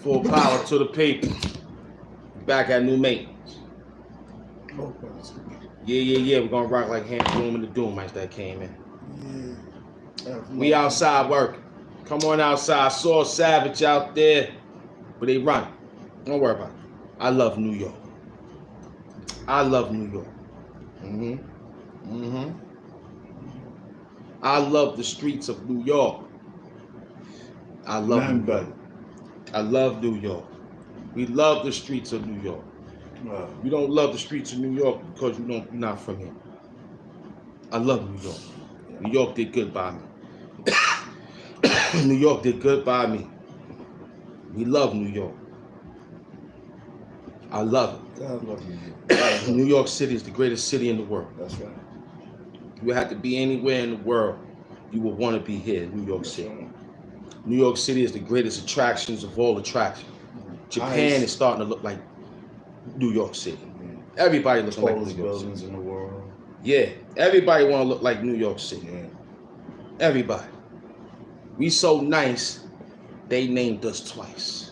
Full power to the people. Back at New Maintenance. Yeah. We're gonna rock like Hand Doom and the Doomites that came in. Yeah. We outside working. Come on outside. I saw Savage out there, but they run. Don't worry about it. I love New York. I love New York. I love the streets of New York. I love New York. I love New York. We love the streets of New York. You don't love the streets of New York because you're not from here. I love New York. New York did good by me. New York did good by me. We love New York. I love it. God love New York. New York City is the greatest city in the world. That's right. You have to be anywhere in the world, you will want to be here in New York City. Right. New York City is the greatest attractions of all attractions. Japan is starting to look like New York City. Everybody looking like New York buildings City. In the world. Yeah, everybody want to look like New York City. Yeah. Everybody. We so nice, they named us twice.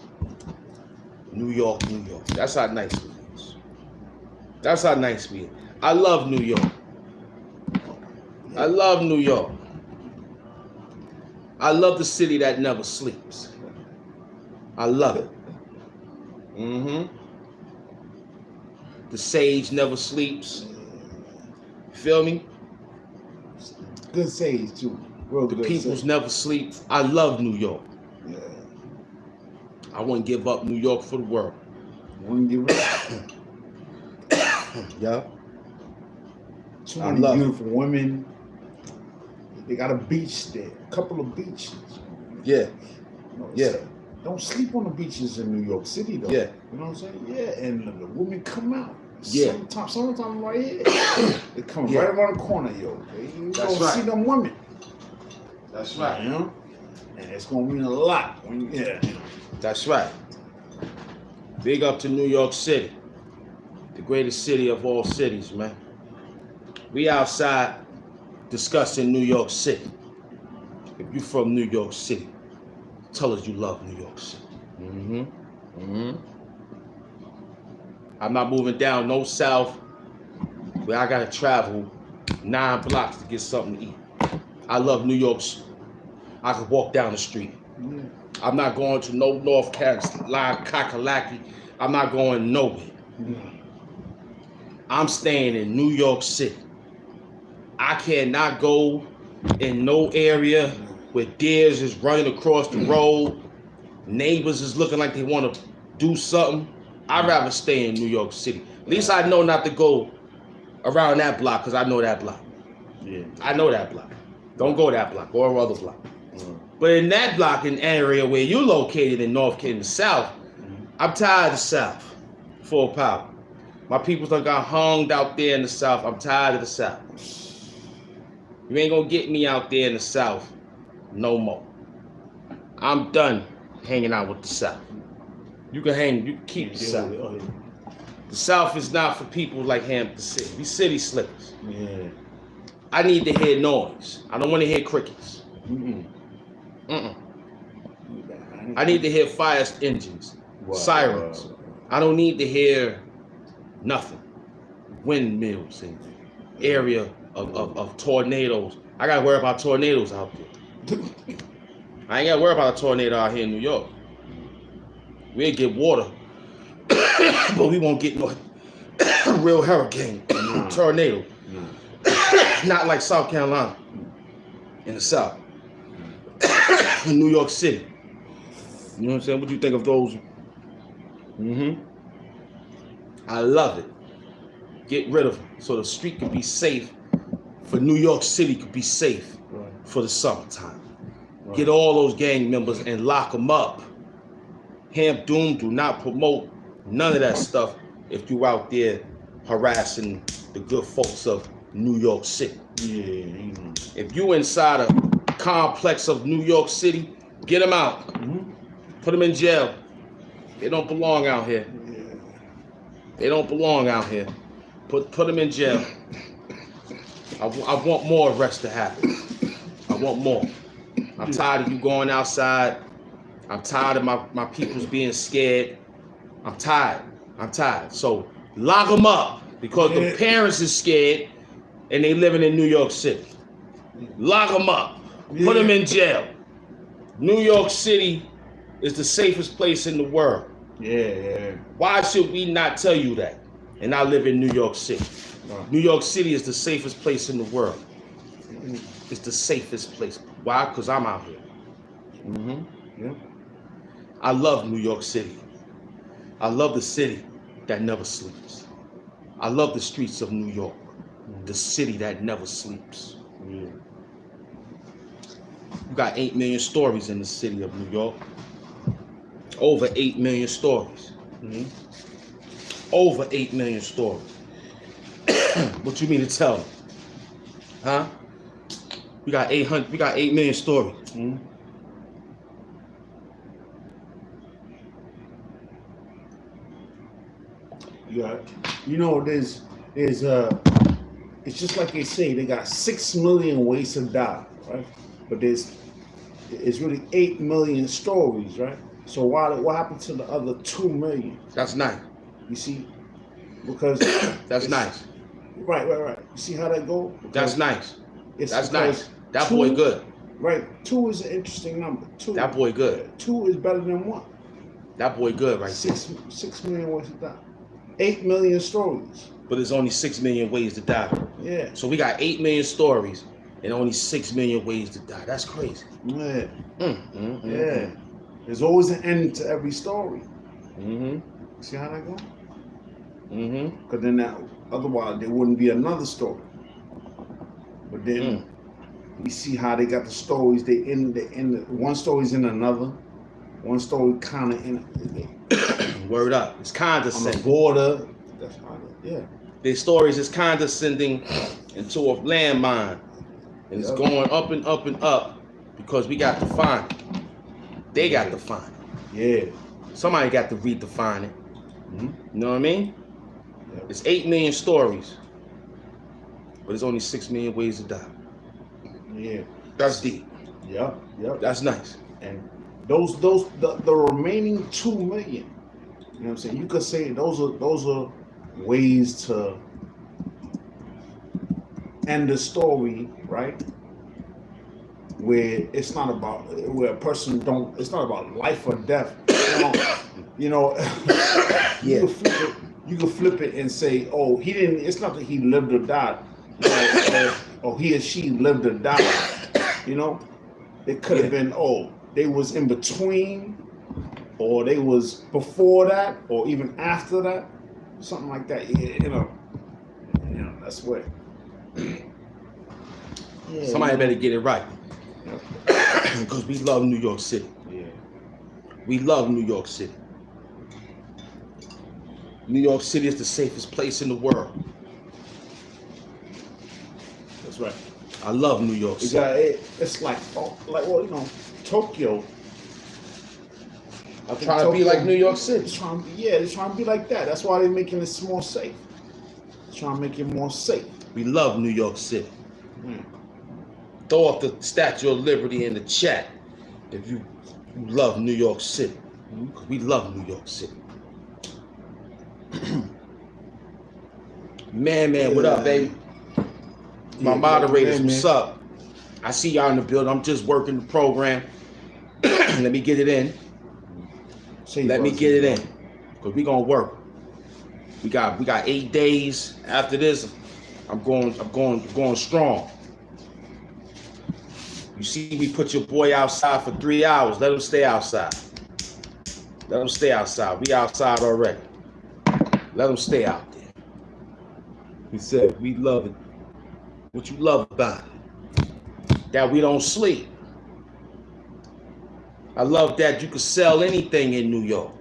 New York, New York. That's how nice we is. That's how nice we is. I love New York. I love New York. I love the city that never sleeps. I love it. The sage never sleeps. Feel me? Good sage too. Real the good peoples sage. never sleep. I love New York. Yeah. I wouldn't give up New York for the world. Wouldn't give up. Yeah. So many beautiful women. They got a beach there. A couple of beaches. Yeah. Yeah. Don't sleep on the beaches in New York City though. Yeah. You know what I'm saying? Yeah. And the women come out. Yeah. Sometimes right here. They come right around the corner, yo. You That's don't see them women. That's right. You know? And it's gonna mean a lot when That's right. Big up to New York City. The greatest city of all cities, man. We outside discussing New York City. If you from New York City, tell us you love New York City. I'm not moving down no south where I gotta travel 9 blocks to get something to eat. I love New York. I could walk down the street. I'm not going to no North Carolina, Kakalaki. I'm not going nowhere. I'm staying in New York City. I cannot go in no area where deers is running across the road, neighbors is looking like they want to do something. I'd rather stay in New York City. At least I know not to go around that block because I know that block. Yeah. I know that block. Don't go that block. Go another block. But in that block, in area where you're located in North in the South, I'm tired of the South. Full power. My people done got hung out there in the South. I'm tired of the South. You ain't gonna get me out there in the South no more. I'm done hanging out with the South. You can keep the South. The South is not for people like Hampton City. We city slickers. Yeah. I need to hear noise. I don't want to hear crickets. I need to hear fire engines, sirens. I don't need to hear nothing. Windmills and area of tornadoes. I gotta worry about tornadoes out there. I ain't gotta worry about a tornado out here in New York. We'll get water, but we won't get no real hurricane, tornado. Not like South Carolina in the South. New York City. You know what I'm saying? What do you think of those? I love it. Get rid of them so the street can be safe. For New York City could be safe for the summertime. Get all those gang members and lock them up. Hamp Doom do not promote none of that stuff if you out there harassing the good folks of New York City. Yeah. If you inside a complex of New York City, get them out. Put them in jail. They don't belong out here. They don't belong out here. Put them in jail. I want more arrests to happen. I want more. I'm tired of you going outside I'm tired of my peoples being scared. I'm tired. So lock them up because the parents is scared and they living in New York City. Lock them up. Put them in jail. New York City is the safest place in the world. Yeah. Why should we not tell you that? And I live in New York City. New York City is the safest place in the world. It's the safest place. Why? Because I'm out here. Yeah. I love New York City. I love the city that never sleeps. I love the streets of New York, the city that never sleeps. Yeah. You got 8 million stories in the city of New York. Over 8 million stories. Over 8 million stories. What you mean to tell me? Huh? We got 8 million stories. Yeah, you know, there's it's just like they say, they got 6 million ways to die, right? But it's really 8 million stories, right? So what happened to the other 2 million? That's nice. You see, because that's nice. Right. You see how that go? That's nice. That's nice. That 2, boy good. Right. 2 is an interesting number. 2. That boy good. 2 is better than 1. That boy good right 6 million ways to die. 8 million stories. But there's only 6 million ways to die. Yeah. So we got 8 million stories and only 6 million ways to die. That's crazy. Yeah. Yeah. There's always an end to every story. See how that go? Because then otherwise there wouldn't be another story. But then you see how they got the stories. They end one story's in another. One story kind of in. Word up. It's condescending. On the border. That's how Their stories is condescending into a landmine. And it's going up and up and up because we got to find it. They got to find it. Yeah. Somebody got to redefine it. You know what I mean? Yep. It's 8 million stories, but there's only 6 million ways to die. Yeah. That's deep. Yep. That's nice. And the remaining 2 million, you know what I'm saying? You could say those are ways to end the story, right? Where it's not about where a person don't. It's not about life or death. You know. You can flip it and say, oh, he didn't. It's not that he lived or died, or he or she lived or died. You know, it could have been. Oh, they was in between, or they was before that, or even after that, something like that. You know, that's what. Somebody better get it right. Because we love New York City. Yeah. We love New York City. New York City is the safest place in the world. That's right. I love New York City. It's like Tokyo. I'm trying to be like New York City. They're trying to be like that. That's why they're making it more safe. They're trying to make it more safe. We love New York City. Throw up the Statue of Liberty in the chat if you love New York City. Because we love New York City. Man, what up, baby? My moderators, what's up? I see y'all in the building. I'm just working the program. Let me get it in. Let me get it in. Because we gonna work. We got 8 days after this. I'm going strong. You see me put your boy outside for 3 hours. Let him stay outside. Let him stay outside. We outside already. Let him stay out there. He said, we love it. What you love about it? That we don't sleep. I love that you can sell anything in New York.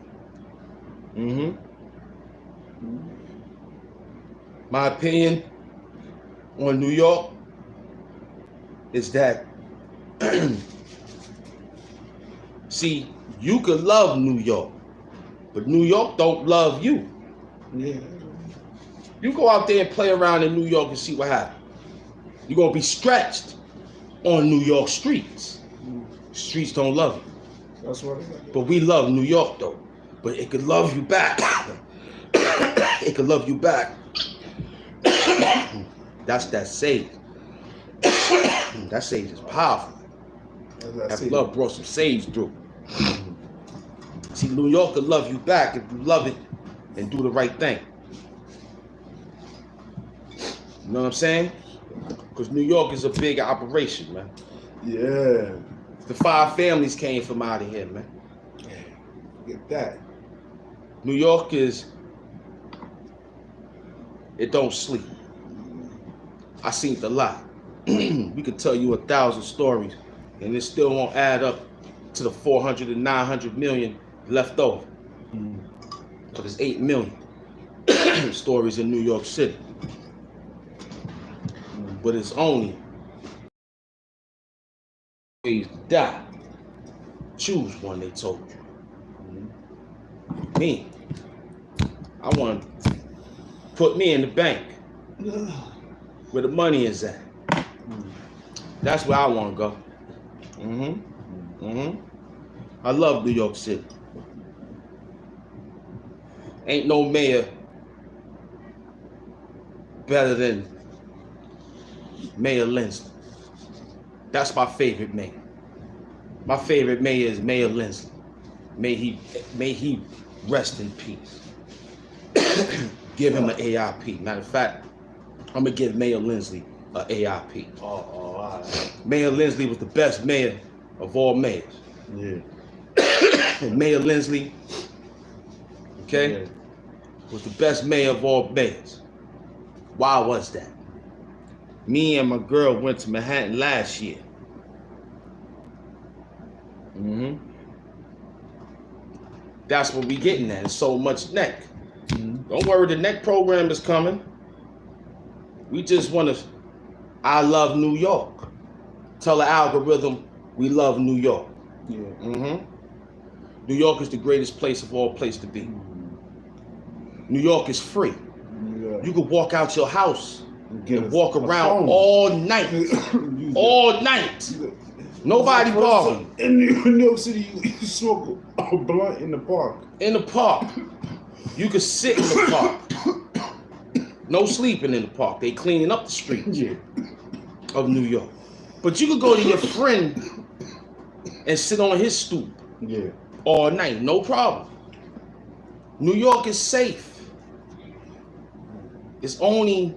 My opinion on New York is that see, you could love New York, but New York don't love you. Yeah. You go out there and play around in New York and see what happens. You're gonna be stretched on New York streets. Streets don't love you. That's what it is. But we love New York though. But it could love you back. It could love you back. That's that sage. That sage is powerful. That love brought some sage through. See, New York could love you back if you love it and do the right thing. You know what I'm saying? Because New York is a big operation, man. Yeah. The 5 families came from out of here, man. Get that. New York is, it don't sleep. I seen it a lot. We could tell you 1,000 stories and it still won't add up to the 400 and 900 million left over. So there's 8 million stories in New York City. But it's only ways to die. Choose one, they told you. Me. I want to put me in the bank where the money is at. That's where I want to go. I love New York City. Ain't no mayor better than Mayor Lindsley. That's my favorite mayor. My favorite mayor is Mayor Lindsley. May he rest in peace. Give him an AIP. Matter of fact, I'm gonna give Mayor Lindsley an AIP. Mayor Lindsley was the best mayor of all mayors. Yeah. And Mayor Lindsley, okay, was the best mayor of all mayors. Why was that? Me and my girl went to Manhattan last year. That's what we getting at. It's so much neck. Don't worry, the neck program is coming. We just want to, I love New York. Tell the algorithm we love New York. Yeah. New York is the greatest place of all places to be. New York is free. Yeah. You could walk out your house and walk a around phone. all night. All night. Nobody bothering. In New York City, you smoke a blunt in the park. In the park. You could sit in the park. No sleeping in the park. They cleaning up the streets of New York. But you could go to your friend and sit on his stoop all night. No problem. New York is safe. It's only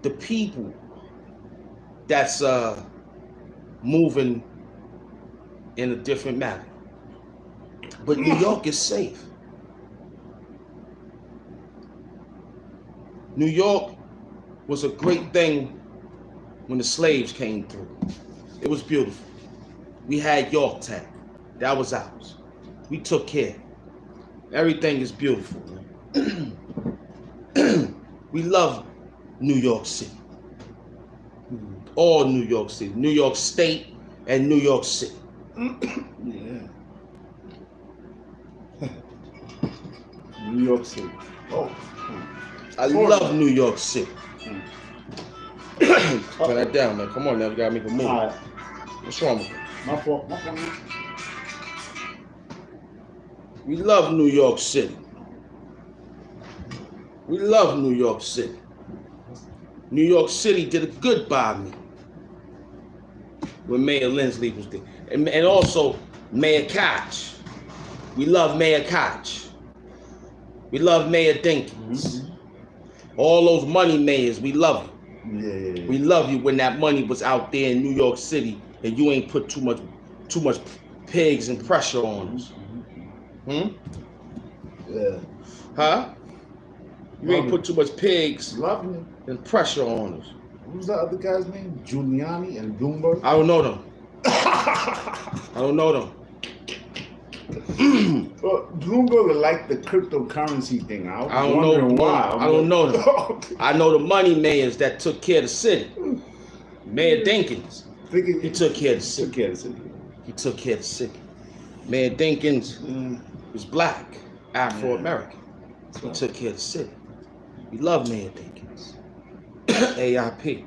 the people that's moving in a different manner. But New York is safe. New York was a great thing when the slaves came through. It was beautiful. We had Yorktown. That was ours. We took care. Everything is beautiful. We love New York City. All New York City. New York State and New York City. Yeah. New York City. Oh. I love New York City. Turn that down, man. Come on now, we gotta make a move. All right. What's wrong with you? My fault. We love New York City. We love New York City. New York City did a good by me when Mayor Lindsley was there. And also Mayor Koch. We love Mayor Koch. We love Mayor Dinkins. All those money mayors, we love you. Yeah. We love you when that money was out there in New York City and you ain't put too much pigs and pressure on us. Yeah. Huh? You ain't put too much pigs Loving it. and pressure on us. Who's the other guy's name? Giuliani and Bloomberg? I don't know them. I don't know them. Well, Bloomberg liked the cryptocurrency thing. I don't know wondering why. I don't know them. I know the money mayors that took care of the city. Mayor Dinkins, he took care of the city. He took care of the city. Mayor Dinkins was black, Afro-American. He took care of the city. We love Mayor Dinkins. AIP.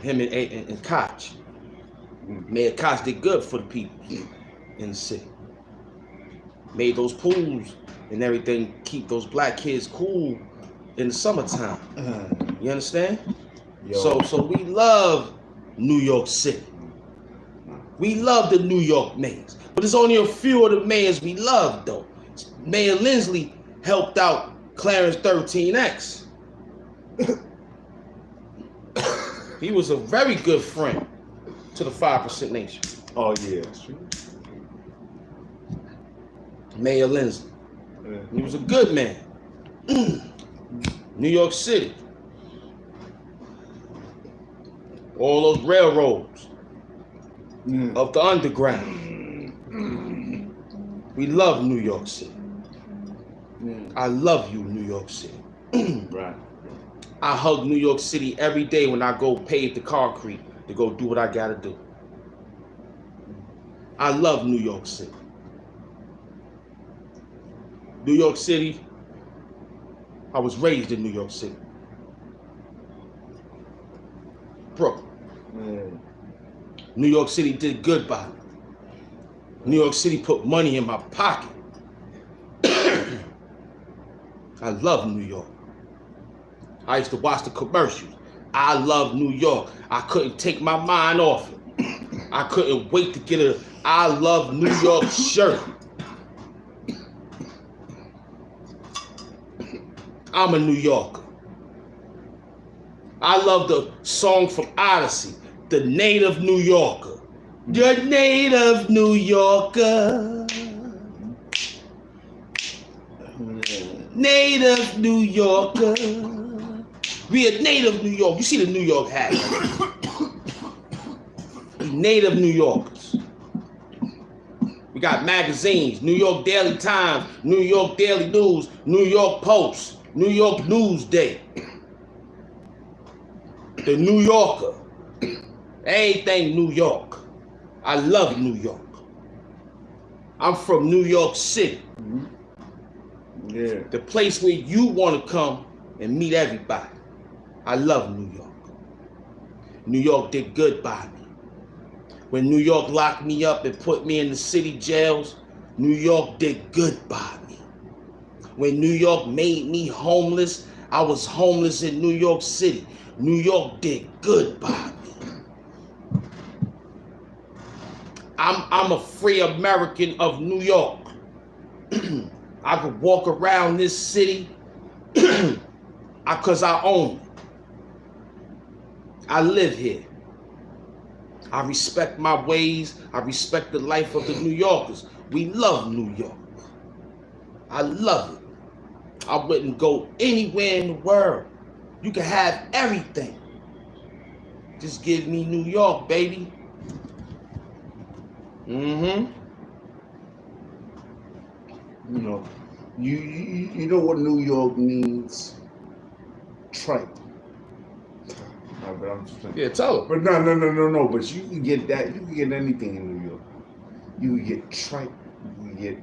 Him and Koch. Mayor Koch did good for the people. in the city. Made those pools and everything keep those black kids cool in the summertime. You understand? Yo. So we love New York City. We love the New York mayors. But there's only a few of the mayors we love, though. Mayor Lindsley helped out Clarence 13X. He was a very good friend to the 5% Nation. Oh, yeah. Sure. Mayor Lindsley. Yeah. He was a good man. New York City. All those railroads of the underground. We love New York City. I love you, New York City. Right. I hug New York City every day when I go pave the concrete to go do what I gotta do. I love New York City. New York City, I was raised in New York City. Brooklyn. New York City did good by me. New York City put money in my pocket. I love New York. I used to watch the commercials. I love New York. I couldn't take my mind off it. I couldn't wait to get a I love New York shirt. I'm a New Yorker. I love the song from Odyssey, The Native New Yorker. The Native New Yorker. Native New Yorker. We a native New York. You see the New York hat. Native New Yorkers. We got magazines, New York Daily Times, New York Daily News, New York Post, New York Newsday. The New Yorker. Everything New York. I love New York. I'm from New York City. Yeah. The place where you want to come and meet everybody. I love New York. New York did good by me. When New York locked me up and put me in the city jails, New York did good by me. When New York made me homeless, I was homeless in New York City. New York did good by me. I'm a free American of New York. I could walk around this city because I own it. I live here. I respect my ways. I respect the life of the New Yorkers. We love New York. I love it. I wouldn't go anywhere in the world. You can have everything. Just give me New York, baby. You know, you know what New York needs? Tripe. But I'm just saying. Yeah, tell her. But no. But you can get that. You can get anything in New York. You can get tripe. You can get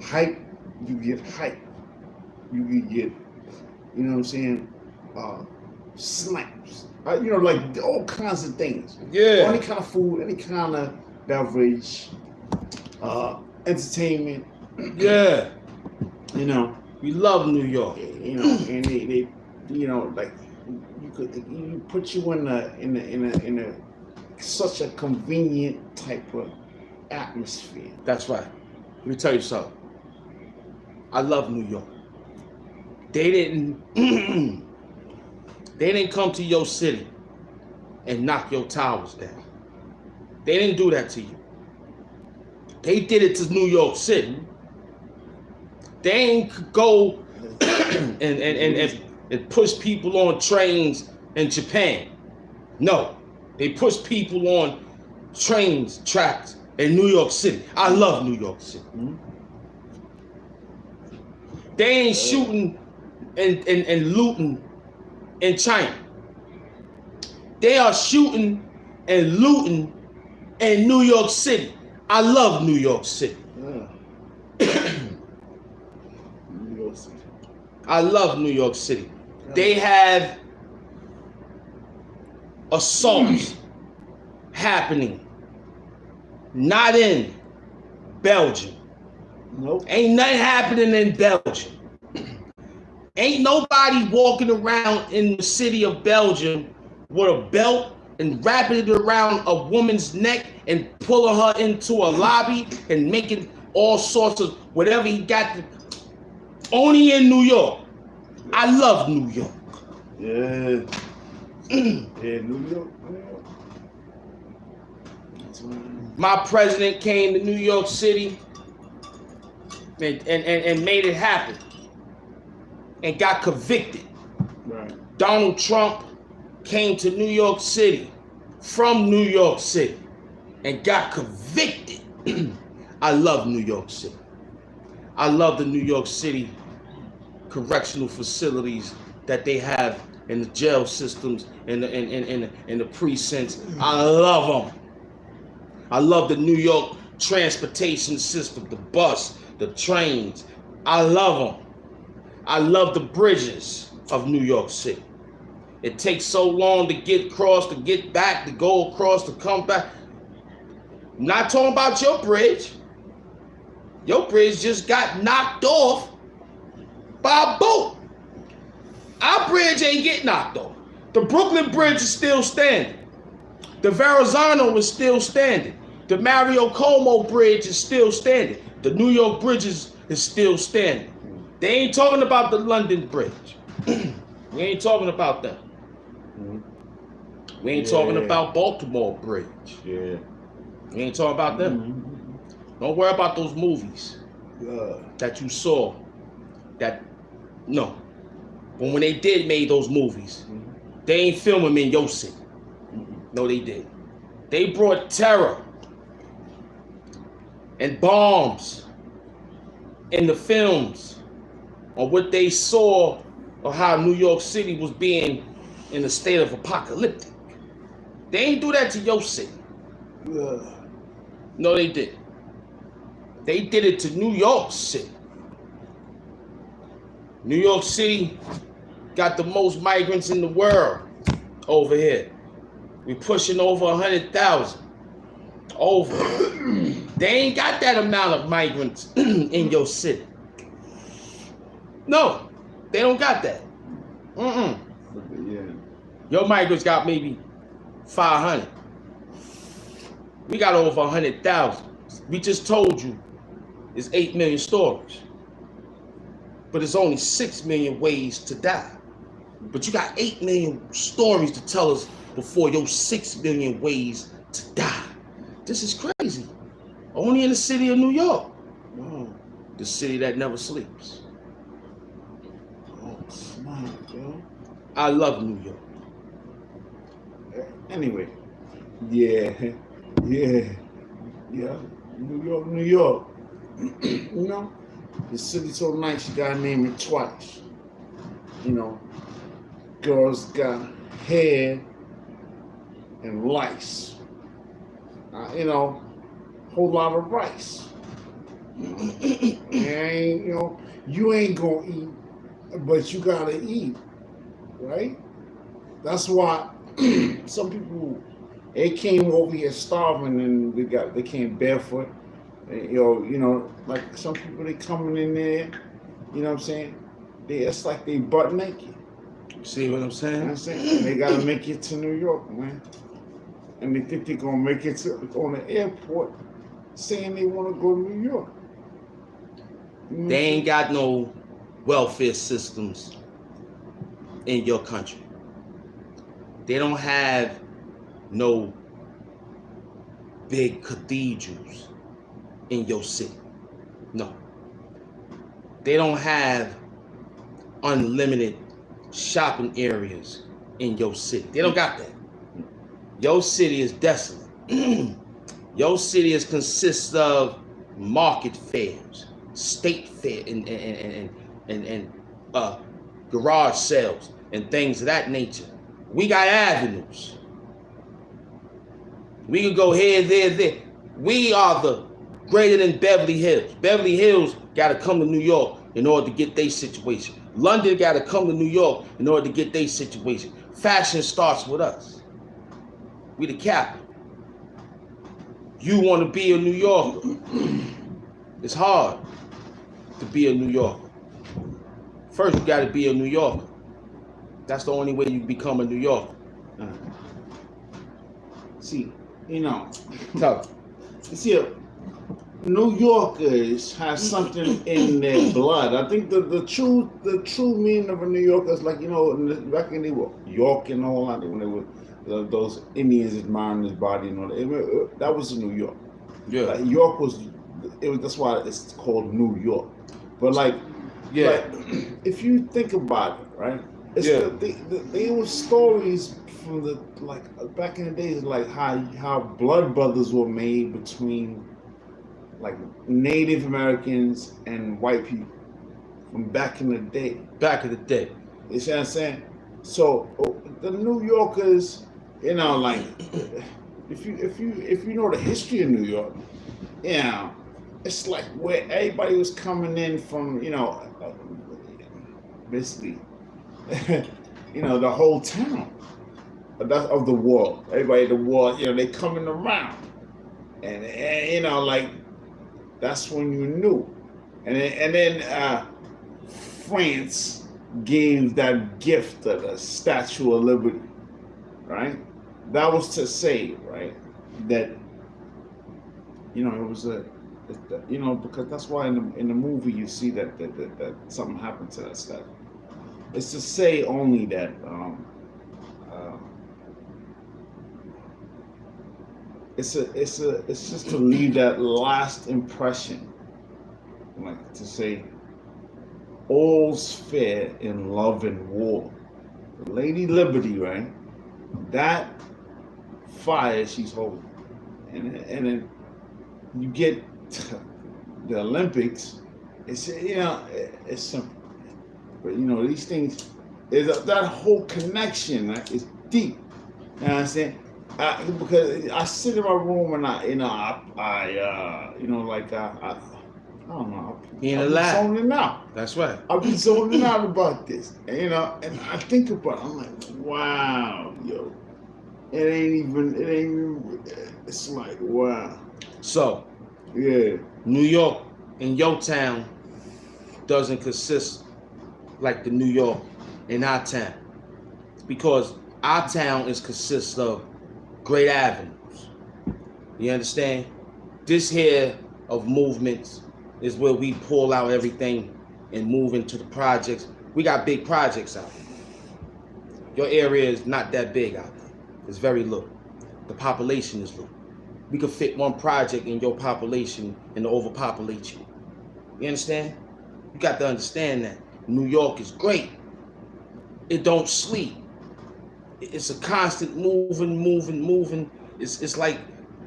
hype. You can get hype. You can get, you know what I'm saying? Snacks. You know, like all kinds of things. Yeah. Any kind of food, any kind of beverage, entertainment. Yeah. You know, We love New York. you know, and they you know, like you put you in a such a convenient type of atmosphere. That's right. Let me tell you something. I love New York. They didn't they didn't come to your city and knock your towers down. They didn't do that to you. They did it to New York City. They ain't go and push people on trains in Japan. No. They push people on trains, tracks in New York City. I love New York City. They ain't shooting and looting in China. They are shooting and looting in New York City. I love New York City. New York City. I love New York City. They have assaults happening, not in Belgium. Nope. Ain't nothing happening in Belgium. Ain't nobody walking around in the city of Belgium with a belt and wrapping it around a woman's neck and pulling her into a lobby and making all sorts of whatever he got. Only in New York. I love New York. Yeah. Yeah, New York. My president came to New York City and made it happen and got convicted. Right. Donald Trump came to New York City from New York City and got convicted. I love New York City. I love the New York City correctional facilities that they have in the jail systems and the precincts. I love them. I love the New York transportation system, the bus, the trains. I love them. I love the bridges of New York City. It takes so long to get across, to get back, to go across, to come back. I'm not talking about your bridge. Your bridge just got knocked off by a boat. Our bridge ain't get knocked off. The Brooklyn Bridge is still standing. The Verrazano is still standing. The Mario Cuomo Bridge is still standing. The New York Bridges is still standing. They ain't talking about the London Bridge. We ain't talking about that. We ain't talking about Baltimore Bridge. Yeah. We ain't talking about them. Don't worry about those movies that you saw. No. But when they did make those movies, they ain't film them in your city. No, they did. They brought terror and bombs in the films on what they saw of how New York City was being in a state of apocalyptic. They ain't do that to your city. No, they did. They did it to New York City. New York City got the most migrants in the world over here. We pushing over 100,000. Over. They ain't got that amount of migrants in your city. No, they don't got that. Yeah. Your migrants got maybe 500. We got over 100,000. We just told you it's 8 million stories. But it's only 6 million ways to die. But you got 8 million stories to tell us before your 6 million ways to die. This is crazy. Only in the city of New York. The city that never sleeps. Smart, yo. I love New York. Anyway. Yeah. New York. You know? The city's so nice, you gotta name it twice. You know, girls got hair and lice. You know, whole lot of rice. You ain't gonna eat, but you gotta eat, right? That's why some people they came over here starving and they came barefoot. You know, like some people they coming in there, you know what I'm saying? It's like they butt naked. See what I'm saying? You know what I'm saying? They gotta make it to New York, man. And they think they're gonna make it on the airport saying they wanna go to New York. You know they ain't got no welfare systems in your country. They don't have no big cathedrals in your city. No. They don't have unlimited shopping areas in your city. They don't got that. Your city is desolate. Your city consists of market fairs, state fair, and garage sales and things of that nature. We got avenues. We can go here, there. We are the greater than Beverly Hills. Beverly Hills got to come to New York in order to get their situation. London got to come to New York in order to get their situation. Fashion starts with us. We the capital. You want to be a New Yorker. It's hard to be a New Yorker. First, you got to be a New Yorker. That's the only way you become a New Yorker. See, you know, Tell see, New Yorkers have something in their blood. I think the true meaning of a New Yorker is like, you know, back when they were York and all that, when they were those Indians admiring his body and all that. That was New York. Yeah. Like, York was. That's why it's called New York. But like, if you think about it, right? It's there were stories from the back in the days, like how blood brothers were made between like Native Americans and white people from back in the day. Back in the day. You see what I'm saying? So the New Yorkers, you know, like if you know the history of New York, you know, it's like where everybody was coming in from, you know, basically, you know, the whole town of the world. Everybody in the world, you know, they coming around, and you know, like that's when you knew, and then France gave that gift of the Statue of Liberty, right? That was to say, right, that, you know, it was you know, because that's why in the movie you see that something happened to that statue. It's to say only that it's just to leave that last impression, like to say, all's fair in love and war. Lady Liberty, right? That fire she's holding, and then you get the Olympics. It's, you know, it's simple, but you know, these things is that whole connection, right, is deep. You know what I'm saying? Because I sit in my room and I you know, like I don't know. I'll be zoning out. That's right. I'll be zoning out about this, and, you know, and I think about it. I'm like, wow, yo, it ain't even. It's like, wow. So, yeah, New York in your town doesn't consist like the New York in our town, because our town consists of great avenues. You understand? This here of movements is where we pull out everything and move into the projects. We got big projects out there. Your area is not that big out there. It's very little. The population is little. We could fit one project in your population and overpopulate you. You understand? You got to understand that New York is great. It don't sleep. It's a constant moving. It's like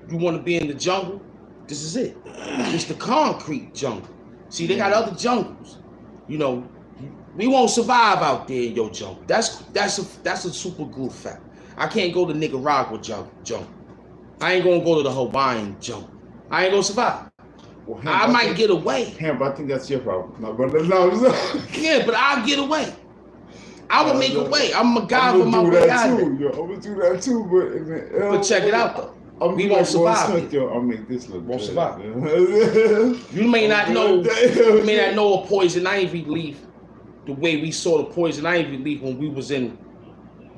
you want to be in the jungle. This is it. It's the concrete jungle. See, they got other jungles. You know, we won't survive out there in your jungle. That's a super glue fact. I can't go to Nicaragua jungle. I ain't gonna go to the Hawaiian jungle. I ain't gonna survive. Well, I might get away. But I think that's your problem. No, but no. Yeah, but I'll get away. I will make a way. I'm a guy for my way out. I'm gonna do that too, but check it out though. We won't survive. I'll make this look. Won't survive. You may not know. You may not know a poison ivy leaf the way we saw the poison ivy leaf when we was in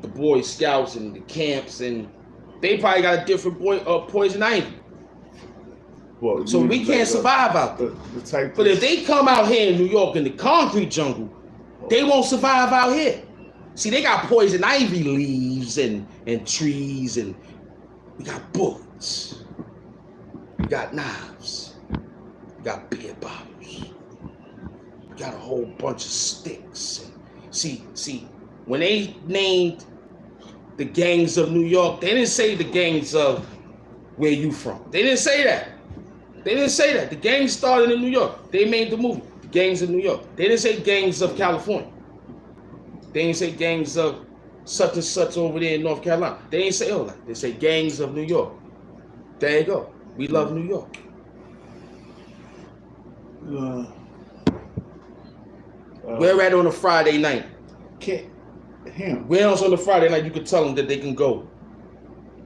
the Boy Scouts and the camps, and they probably got a different poison ivy. Well, so we can't survive out there. But if they come out here in New York in the concrete jungle, they won't survive out here. See, they got poison ivy leaves and trees, and we got bullets. We got knives. We got beer bottles. We got a whole bunch of sticks. And see, when they named the gangs of New York, they didn't say the gangs of where you from. They didn't say that. The gangs started in New York. They made the movie, the gangs of New York. They didn't say gangs of California. They didn't say gangs of such and such over there in North Carolina. They didn't say all that. They say gangs of New York. There you go. We love New York. Where at on a Friday night? Him. Where else on the Friday night you could tell them that they can go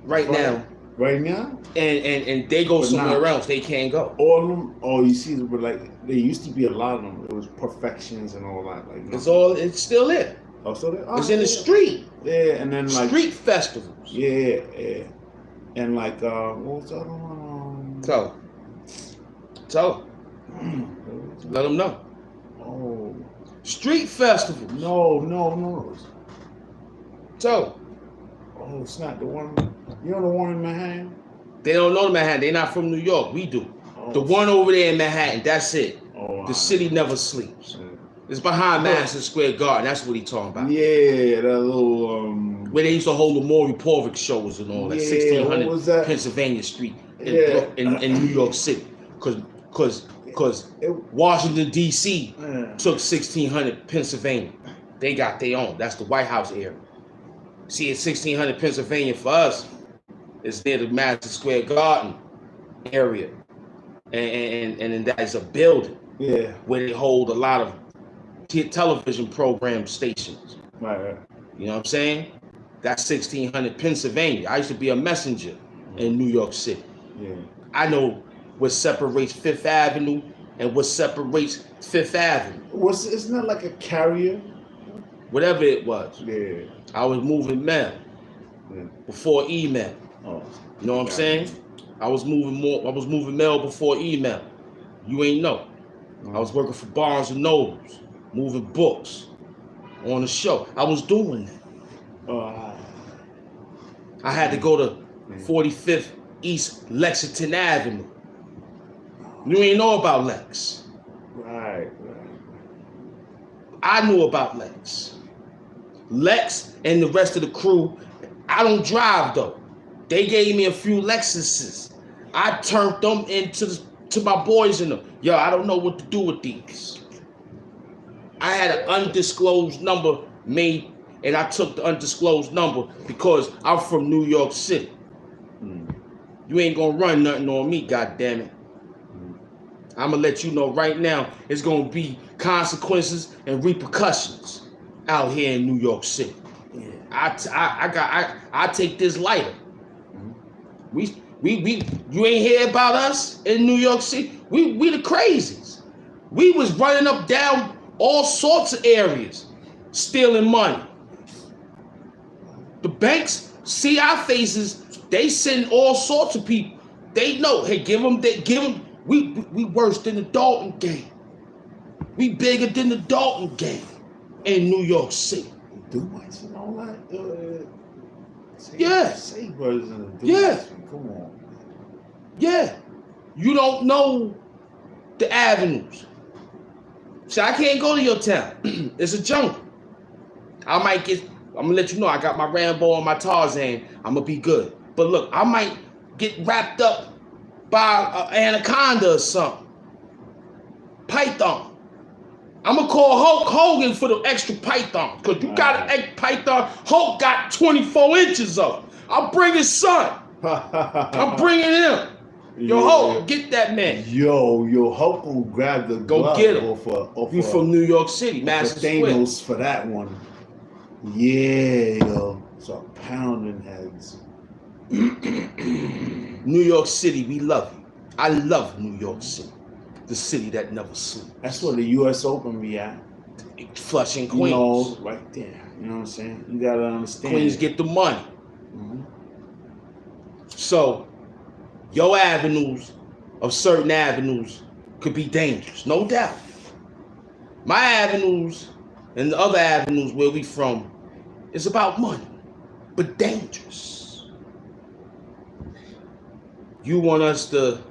right now Right now? And they go But somewhere not- else. They can't go. All of them, you see, but like, there used to be a lot of them. It was Perfections and all that. Like, It's still there. Oh, so they, It's in the street. Yeah, and then like Street festivals. Yeah. And like what was the other one? Tell let them know. Oh. Street festivals. No. Tell Oh, it's not the one. You know the one in Manhattan? they don't know Manhattan. They're not from New York. We do. Oh, The one over there in Manhattan. That's it. Oh, The city never sleeps. Yeah. It's behind Madison Square Garden. That's what he talking about. Yeah, that little Where they used to hold the Maury Povich shows and all that. Yeah, what was 1600 that? Pennsylvania Street Yeah. in New York City. Because Washington, D.C. took 1600 Pennsylvania. They got their own. That's the White House area. See, it's 1600 Pennsylvania for us. It's near the Madison Square Garden area. And that is a building Yeah. where they hold a lot of television program stations. Right. You know what I'm saying? That's 1600 Pennsylvania. I used to be a messenger in New York City. Yeah. I know what separates Fifth Avenue and what separates Fifth Avenue. Isn't that like a carrier? Whatever it was. Yeah. I was moving mail before email. Oh. You know what I'm saying? I was moving mail before email. You ain't know. I was working for Barnes and Nobles, moving books on the show. I was doing that. I had to go to 45th East Lexington Avenue. You ain't know about Lex. Right. I knew about Lex. Lex and the rest of the crew, I don't drive though. They gave me a few Lexuses. I turned them to my boys in them. Yo, I don't know what to do with these. I had an undisclosed number made, and I took the undisclosed number because I'm from New York City. You ain't gonna run nothing on me, goddammit. I'm gonna let you know right now, it's gonna be consequences and repercussions out here in New York City. I take this lighter. You ain't hear about us in New York City? We the crazies. We was running up down all sorts of areas, stealing money. The banks see our faces, they send all sorts of people. They know, hey, give them. We worse than the Dalton gang. We bigger than the Dalton gang in New York City. Dumas and all that. Yeah. Say brothers and Yeah. Come on. Yeah. You don't know the avenues. See, I can't go to your town. It's a jungle. I'm gonna let you know, I got my Rambo and my Tarzan. I'm gonna be good. But look, I might get wrapped up by an anaconda or something. Python. I'm gonna call Hulk Hogan for the extra python. Because you got an extra python. Hulk got 24 inches of it. I'll bring his son. I'm bringing him. Yo, Hulk, get that man. Yo, Hulk will grab the Go get him. You off from New York City, Madison Square. Thanos for that one. Yeah, yo. Start pounding heads. New York City, we love you. I love New York City. The city that never sleeps. That's where the U.S. Open be at. Flushing Queens. You know, right there. You know what I'm saying? You gotta understand. Queens get the money. So, your avenues of certain avenues could be dangerous, no doubt. My avenues and the other avenues where we from is about money, but dangerous. You want us to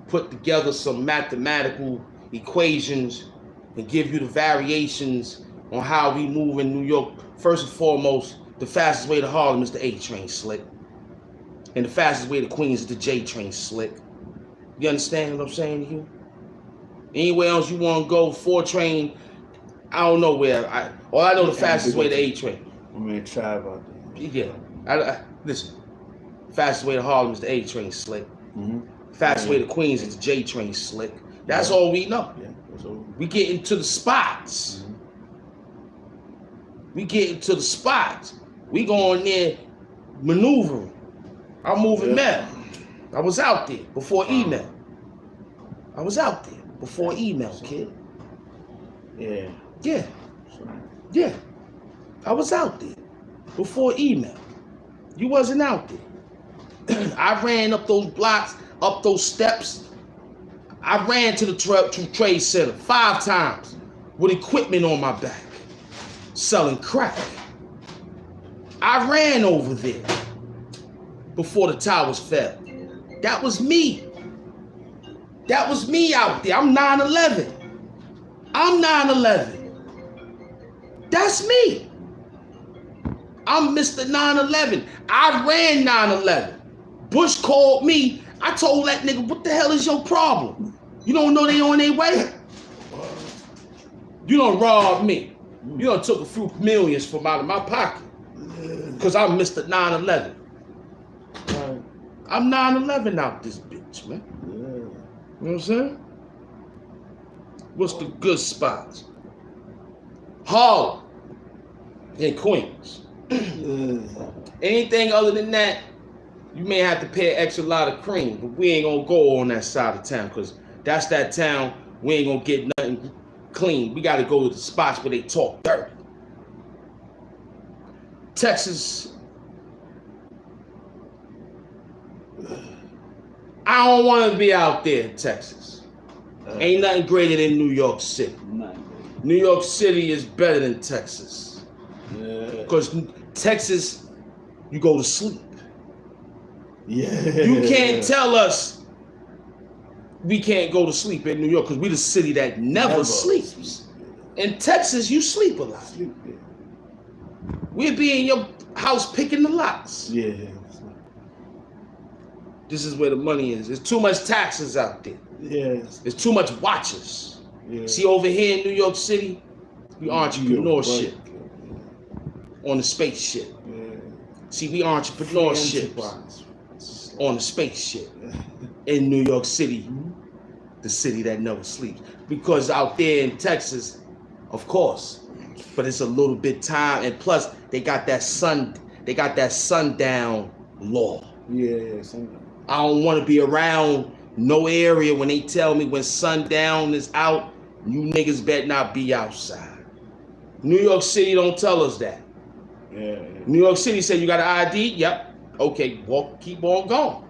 put together some mathematical equations and give you the variations on how we move in New York. First and foremost, the fastest way to Harlem is the A train, slick. And the fastest way to Queens is the J train, slick. You understand what I'm saying to you? Anywhere else you want to go, 4 train, I don't know where. All I know the fastest way to A train. I mean, Trav out there. Yeah. Listen, fastest way to Harlem is the A train, slick. Fastest way to Queens is the J train, slick. That's all we know. Yeah, that's all. We get into the spots. We get into the spots. We going there maneuvering. I'm moving mad. I was out there before email. I was out there before email, kid. Yeah. Yeah. Yeah. I was out there before email. You wasn't out there. I ran up those blocks, up those steps. I ran to the trade center 5 times with equipment on my back, selling crack. I ran over there before the towers fell. That was me. That was me out there. I'm 9/11. I'm 9/11. That's me. I'm Mr. 9/11. I ran 9/11. Bush called me. I told that nigga, what the hell is your problem? You don't know they on their way? You done robbed me. You done took a few millions from out of my pocket. Because I'm Mr. 9/11. I'm 9/11 out this bitch, man. You know what I'm saying? What's the good spots? Harlem and Queens. Anything other than that, you may have to pay an extra lot of cream, but we ain't gonna go on that side of town because that's that town. We ain't gonna get nothing clean. We gotta go to the spots where they talk dirty. Texas, I don't want to be out there in Texas. Ain't nothing greater than New York City. New York City is better than Texas. Because Texas, you go to sleep. Yeah. You can't tell us we can't go to sleep in New York because we the city that never sleeps. In Texas, you sleep a lot. We'll be in your house picking the locks. Yeah. This is where the money is. There's too much taxes out there. Yeah. There's too much watches. Yeah. See, over here in New York City, we entrepreneurship on the spaceship. Yeah. See, we entrepreneurship on the spaceship in New York City, the city that never sleeps. Because out there in Texas, of course, but it's a little bit time, and plus they got that sundown law. Yeah. I don't want to be around no area when they tell me when sundown is out, you niggas better not be outside. New York City don't tell us that. Yeah. New York City said you got an ID? Yep. Okay, walk, keep on going.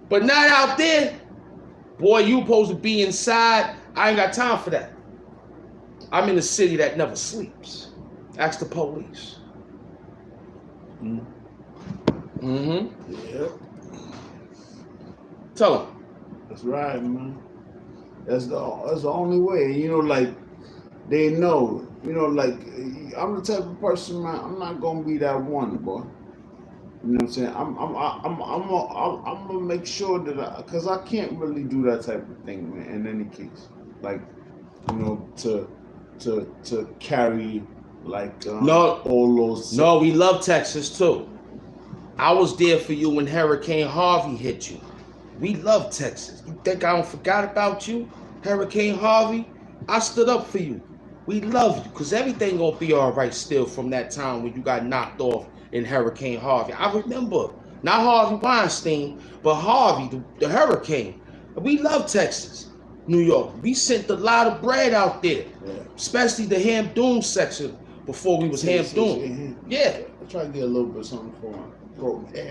But not out there. Boy, you supposed to be inside. I ain't got time for that. I'm in a city that never sleeps. Ask the police. Yeah. Tell them. That's right, man. That's the only way. You know, like they know. You know, like I'm the type of person, man. I'm not gonna be that one, boy. You know what I'm saying? I'm gonna make sure that because I can't really do that type of thing, man. In any case, like you know, to carry like all those. No, we love Texas too. I was there for you when Hurricane Harvey hit you. We love Texas. You think I don't forgot about you? Hurricane Harvey, I stood up for you. We love you because everything gonna be all right still from that time when you got knocked off in Hurricane Harvey. I remember, not Harvey Weinstein, but Harvey, the hurricane. We love Texas, New York. We sent a lot of bread out there, especially the Ham Doom section before we was Ham Doom. Yeah. I try to get a little bit of something for him.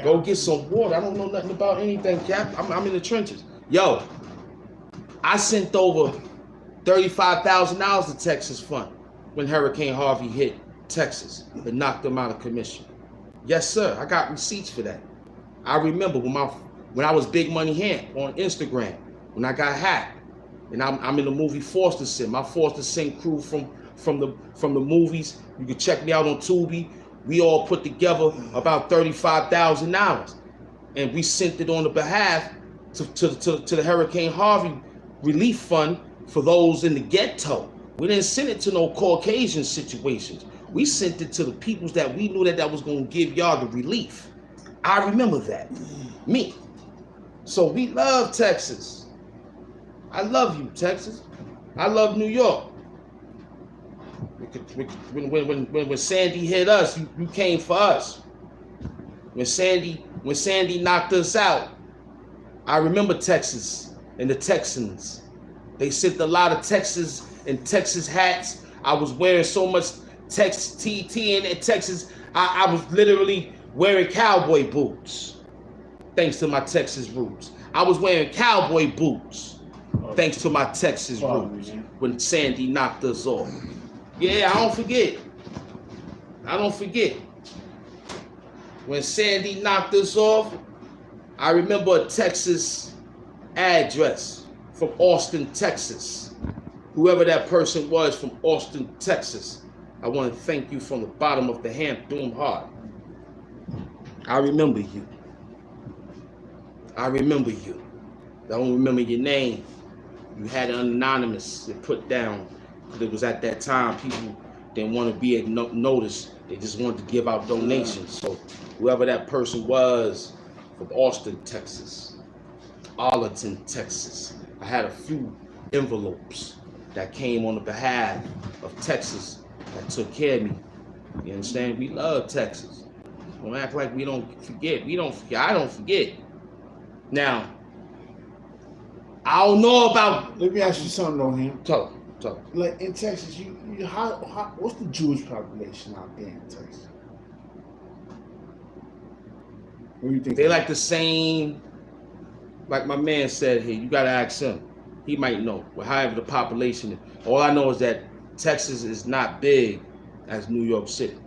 Go get some water. I don't know nothing about anything, Cap. I'm in the trenches. Yo, I sent over $35,000 to Texas Fund when Hurricane Harvey hit Texas and knocked them out of commission. Yes, sir. I got receipts for that. I remember when I was Big Money Hamp on Instagram, when I got hacked, and I'm in the movie Forced to Sin. My Forced to Sin crew from the movies. You can check me out on Tubi. We all put together about $35,000, and we sent it on the behalf to the Hurricane Harvey Relief Fund for those in the ghetto. We didn't send it to no Caucasian situations. We sent it to the peoples that we knew that was going to give y'all the relief. I remember that. Me. So we love Texas. I love you, Texas. I love New York. When Sandy hit us, you came for us. When Sandy knocked us out, I remember Texas and the Texans. They sent a lot of Texas and Texas hats. I was wearing so much Texas TT in Texas. I was literally wearing cowboy boots, thanks to my Texas roots. I was wearing cowboy boots, thanks to my Texas roots. When Sandy knocked us off. Yeah, I don't forget. I don't forget. When Sandy knocked us off, I remember a Texas address from Austin, Texas. Whoever that person was from Austin, Texas, I want to thank you from the bottom of the hand through my heart. I remember you. I remember you. I don't remember your name. You had an anonymous to put down. Because it was at that time people didn't want to be noticed. They just wanted to give out donations. So whoever that person was from Austin, Texas, Arlington, Texas, I had a few envelopes that came on the behalf of Texas that took care of me. You understand? We love Texas. Don't act like we don't forget. We don't forget. I don't forget. Now, I don't know about. Let me ask you something on him. Tell him. Like in Texas, what's the Jewish population out there in Texas? What do you think? They like the same. Like my man said here, you gotta ask him. He might know. But however the population is. All I know is that Texas is not big as New York City.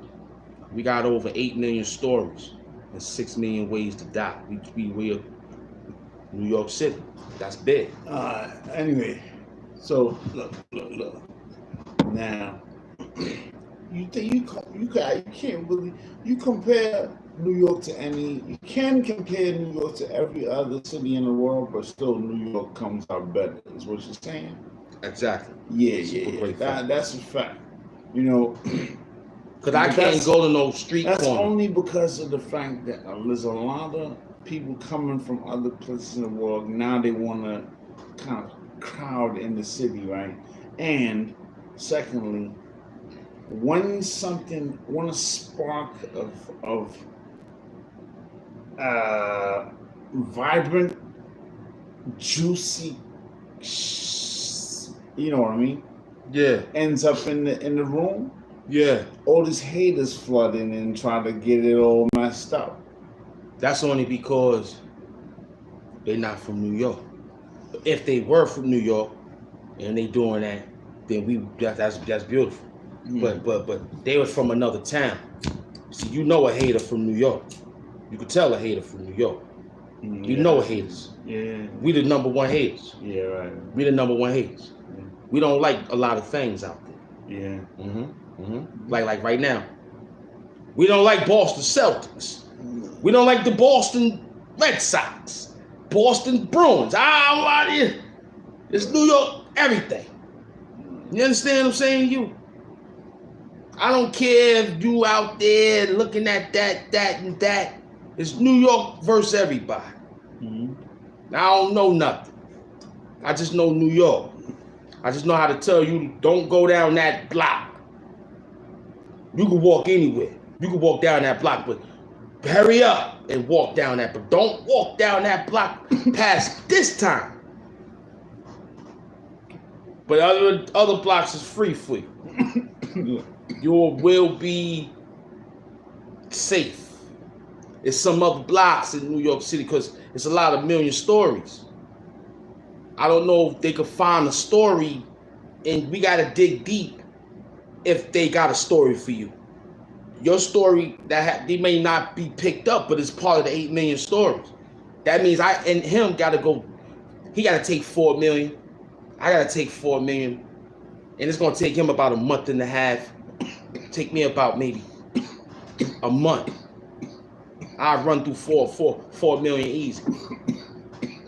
We got over 8 million stories and 6 million ways to die. We're New York City. That's big. Anyway, so look. Now, you think you can't really compare New York to any. You can compare New York to every other city in the world, but still New York comes out better. Is what you're saying? Exactly. Yeah. That's a fact. You know. Because I can't go to no street corner. That's only because of the fact that there's a lot of people coming from other places in the world. Now they want to kind of crowd in the city, right? And secondly, when a spark of vibrant, juicy, you know what I mean? Yeah. Ends up in the room. Yeah. All these haters flood in and try to get it all messed up. That's only because they're not from New York. If they were from New York and they doing that, then that's beautiful. Mm. But they was from another town. See, you know a hater from New York. You could tell a hater from New York. You know haters. Yeah. We the number one haters. Yeah, right. We the number one haters. Yeah. We don't like a lot of things out there. Yeah. Like right now, we don't like Boston Celtics. We don't like the Boston Red Sox, Boston Bruins. It's New York everything. You understand what I'm saying? You. I don't care if you out there looking at that, and that. It's New York versus everybody. I don't know nothing. I just know New York. I just know how to tell you, don't go down that block. You can walk anywhere. You can walk down that block, but hurry up and walk down that. But don't walk down that block past this time. But other blocks is free for you. You will be safe. It's some other blocks in New York City because it's a lot of million stories. I don't know if they could find a story, and we got to dig deep if they got a story for you. Your story, they may not be picked up, but it's part of the 8 million stories. That means him got to go, he got to take 4 million. I got to take 4 million. And it's going to take him about a month and a half. Take me about maybe a month. I run through 4 million easy.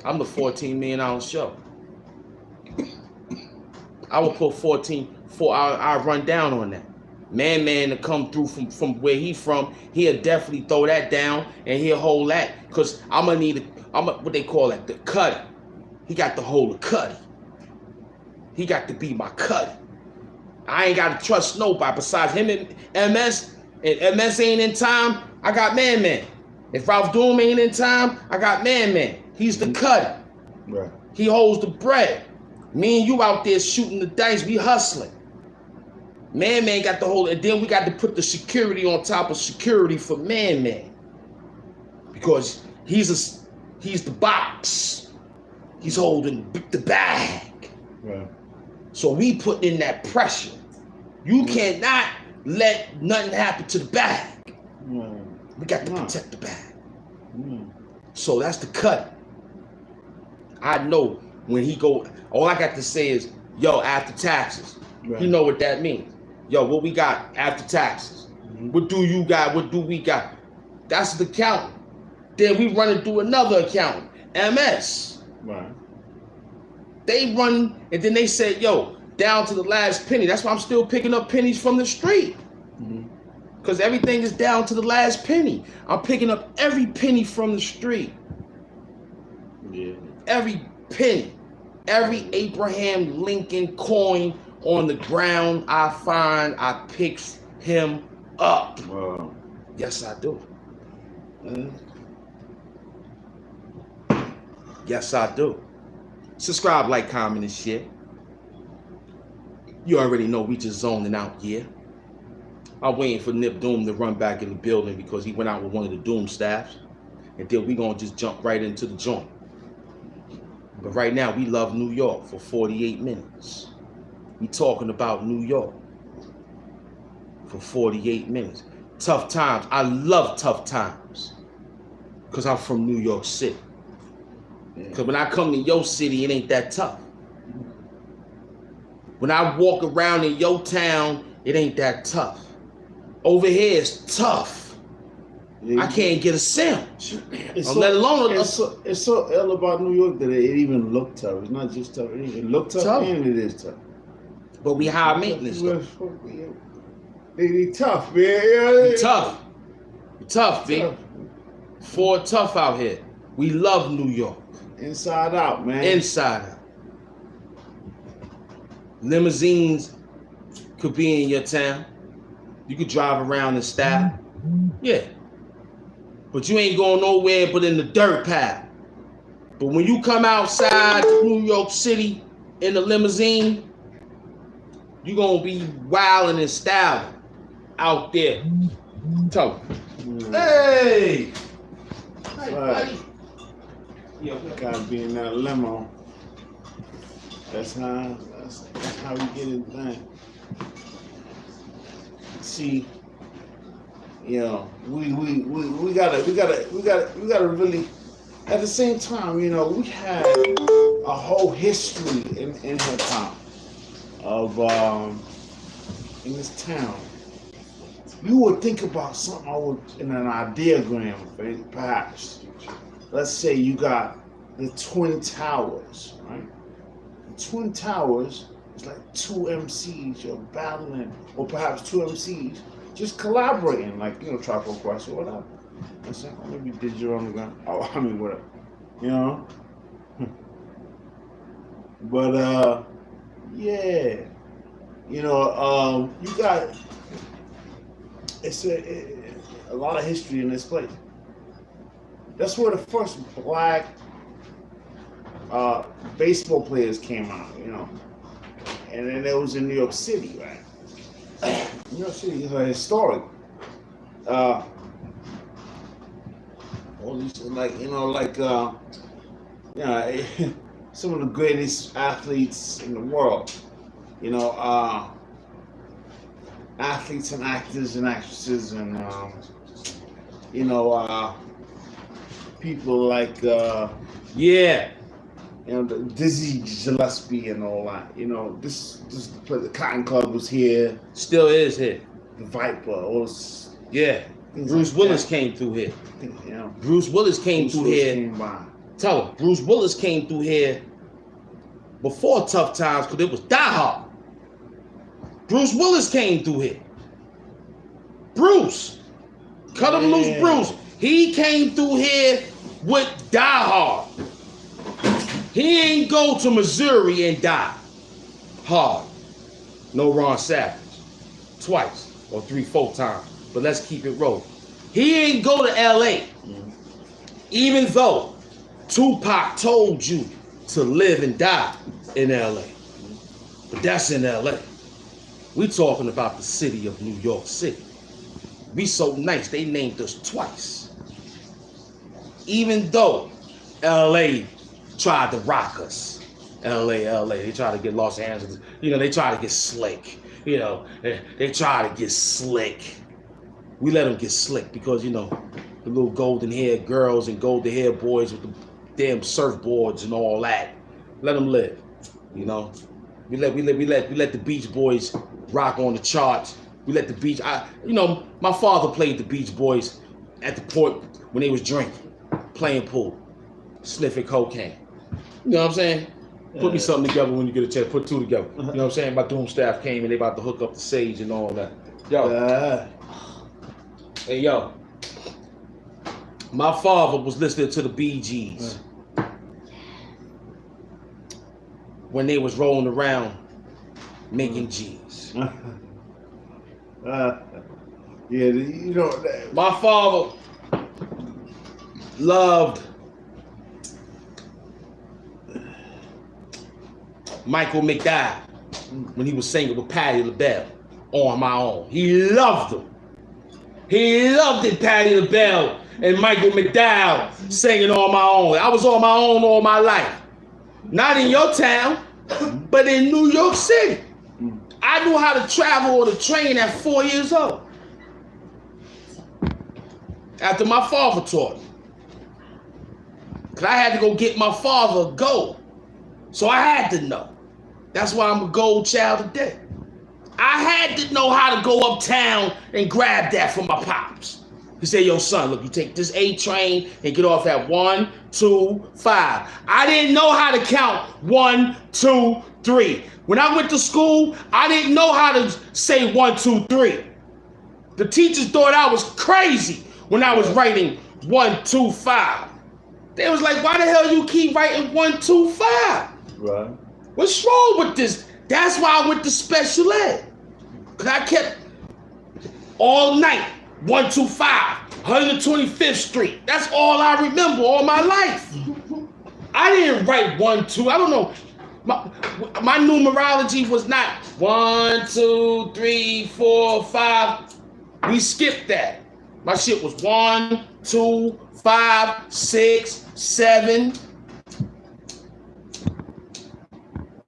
I'm the $14 million show. I will put 4. I run down on that. Man to come through from where he from, he'll definitely throw that down and he'll hold that. Cause I'm gonna need what they call it, the cutty. He got to hold the cutty. He got to be my cutty. I ain't gotta trust nobody besides him and MS. And MS ain't in time, I got Man. If Ralph Doom ain't in time, I got Man. He's the cutter. Right. He holds the bread. Me and you out there shooting the dice. We hustling. Man got the whole, and then we got to put the security on top of security for man. Because he's the box. He's holding the bag. Right. So we put in that pressure. You cannot let nothing happen to the bag. We got to protect the bag. So that's the cut. I know when he go, all I got to say is, yo, after taxes. Right. You know what that means. Yo, what we got after taxes? What do you got? What do we got? That's the accountant. Then we run it through another accountant, MS. Right. They run, and then they say, yo, down to the last penny. That's why I'm still picking up pennies from the street. Because everything is down to the last penny. I'm picking up every penny from the street. Yeah. Every penny. Every Abraham Lincoln coin on the ground I find, I pick him up. Wow. Yes, I do. Yes, I do. Subscribe, like, comment, and share. You already know we just zoning out here. I'm waiting for Nip Doom to run back in the building because he went out with one of the Doom staffs. And then we gonna just jump right into the joint. But right now, we love New York for 48 minutes. We talking about New York for 48 minutes. Tough times. I love tough times because I'm from New York City. Because when I come to your city, it ain't that tough. When I walk around in your town, it ain't that tough. Over here, it's tough. Yeah, I can't get a sandwich. It's let alone it's so ill about New York that it even look tough. It's not just tough. It look tough, and it is tough. But we high maintenance though. They tough, man. Tough. Tough, B. For tough out here. We love New York. Inside out, man. Inside out. Limousines could be in your town. You could drive around in style. Yeah. But you ain't going nowhere but in the dirt pile. But when you come outside New York City in the limousine, you gonna be wilding and styling out there. Tell them. Hey! Hey, buddy. Yeah, gotta be in that limo. That's how we get it done. See, you know, we gotta really. At the same time, you know, we had a whole history in hip hop of in this town. You would think about something in an ideogram, perhaps. Let's say you got the Twin Towers, right? The Twin Towers is like two MCs you're battling, or perhaps two MCs just collaborating, like, you know, Tribe Quest or whatever. That's it. Maybe Digital Underground. Oh, I mean, whatever. You know? But, yeah. You know, you got, it's a lot of history in this place. That's where the first black baseball players came out, you know. And then it was in New York City, right? New York City is historic. All these, like, you know, like, you know, some of the greatest athletes in the world, you know, athletes and actors and actresses, and, you know, people like, yeah, you know, Dizzy Gillespie and all that. You know, this the Cotton Club was here. Still is here. The Viper, all this. Yeah. Bruce like Willis that. came through here. You know, Bruce Willis came Bruce through Willis here. came by. Tell him, Bruce Willis came through here before Tough Times because it was Die Hard. Bruce Willis came through here. Bruce. Cut him loose, Bruce. He came through here with Die Hard. He ain't go to Missouri and die hard. No Ron Savage. Twice or 3-4 times. But let's keep it rolling. He ain't go to LA. Even though Tupac told you to live and die in LA. But that's in LA. We talking about the city of New York City. We so nice, they named us twice. Even though LA tried to rock us. LA, they tried to get Los Angeles. You know, they tried to get slick. You know, they tried to get slick. We let them get slick because, you know, the little golden haired girls and golden haired boys with the damn surfboards and all that. Let them live. You know, we let the Beach Boys rock on the charts. We let the Beach. You know, my father played the Beach Boys at the port when they was drinking, playing pool, sniffing cocaine. You know what I'm saying? Put me something together when you get a chance. Put two together. You know what I'm saying? My Doom staff came and they about to hook up the Sage and all that. Yo. Hey, yo. My father was listening to the Bee Gees when they was rolling around making G's. Yeah, you know. My father loved Michael McDowell when he was singing with Patti LaBelle, On My Own. He loved him. He loved it, Patti LaBelle and Michael McDowell singing On My Own. I was on my own all my life. Not in your town, but in New York City. I knew how to travel on a train at 4 years old. After my father taught me. Because I had to go get my father a gold. So I had to know. That's why I'm a gold child today. I had to know how to go uptown and grab that from my pops. He said, yo, son, look, you take this A train and get off at 1, 2, 5. I didn't know how to count 1, 2, 3. When I went to school, I didn't know how to say 1, 2, 3. The teachers thought I was crazy when I was writing 1, 2, 5. They was like, why the hell you keep writing 1, 2, 5? Right. What's wrong with this? That's why I went to special ed. Because I kept all night, 125, 125th Street. That's all I remember all my life. I didn't write 1, 2. I don't know. My numerology was not 1, 2, 3, 4, 5. We skipped that. My shit was 1, 2, 5, 6, 7.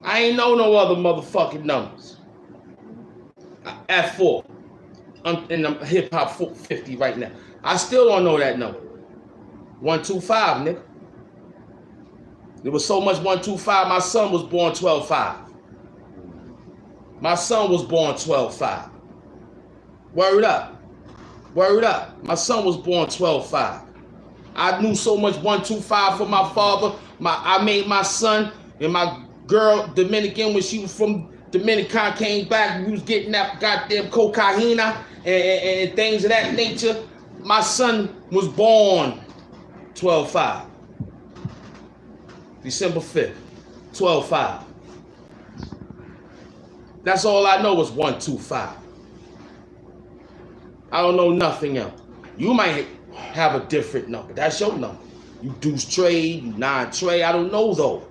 I ain't know no other motherfucking numbers. At 4. I'm in the hip hop 50 right now. I still don't know that number. 125, nigga. There was so much 125. My son was born 12-5. My son was born 12-5. Word up. Word up. My son was born 12-5. I knew so much 125 for my father. I made my son and my girl Dominican when she was from Dominican came back. We was getting that goddamn cocaina and things of that nature. My son was born 12-5. December 5th, 12-5. That's all I know is 125. I don't know nothing else. You might have a different number. That's your number. You deuce trade, you nine trade. I don't know those.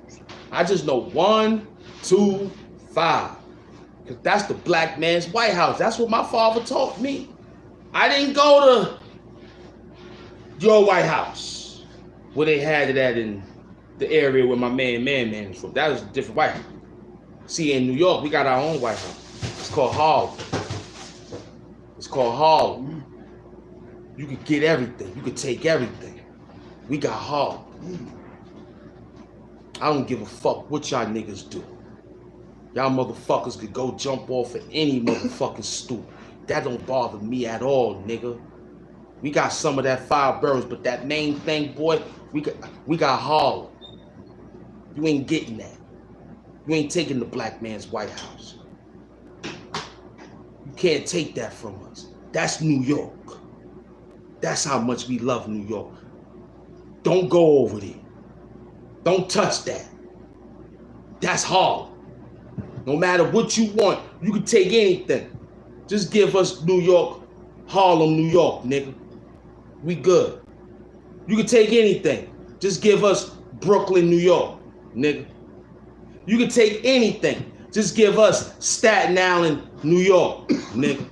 I just know 1, 2, 5. Because that's the black man's White House. That's what my father taught me. I didn't go to your White House where they had it at in the area where my man is from. That was a different White House. See, in New York, we got our own White House. It's called Harlem. It's called Harlem. You could get everything. You could take everything. We got Harlem. I don't give a fuck what y'all niggas do. Y'all motherfuckers could go jump off of any motherfucking stoop. That don't bother me at all, nigga. We got some of that 5 boroughs, but that main thing, boy, we got Harlem. You ain't getting that. You ain't taking the black man's White House. You can't take that from us. That's New York. That's how much we love New York. Don't go over there. Don't touch that. That's Harlem. No matter what you want, you can take anything. Just give us New York, Harlem, New York, nigga. We good. You can take anything. Just give us Brooklyn, New York, nigga. You can take anything. Just give us Staten Island, New York, nigga.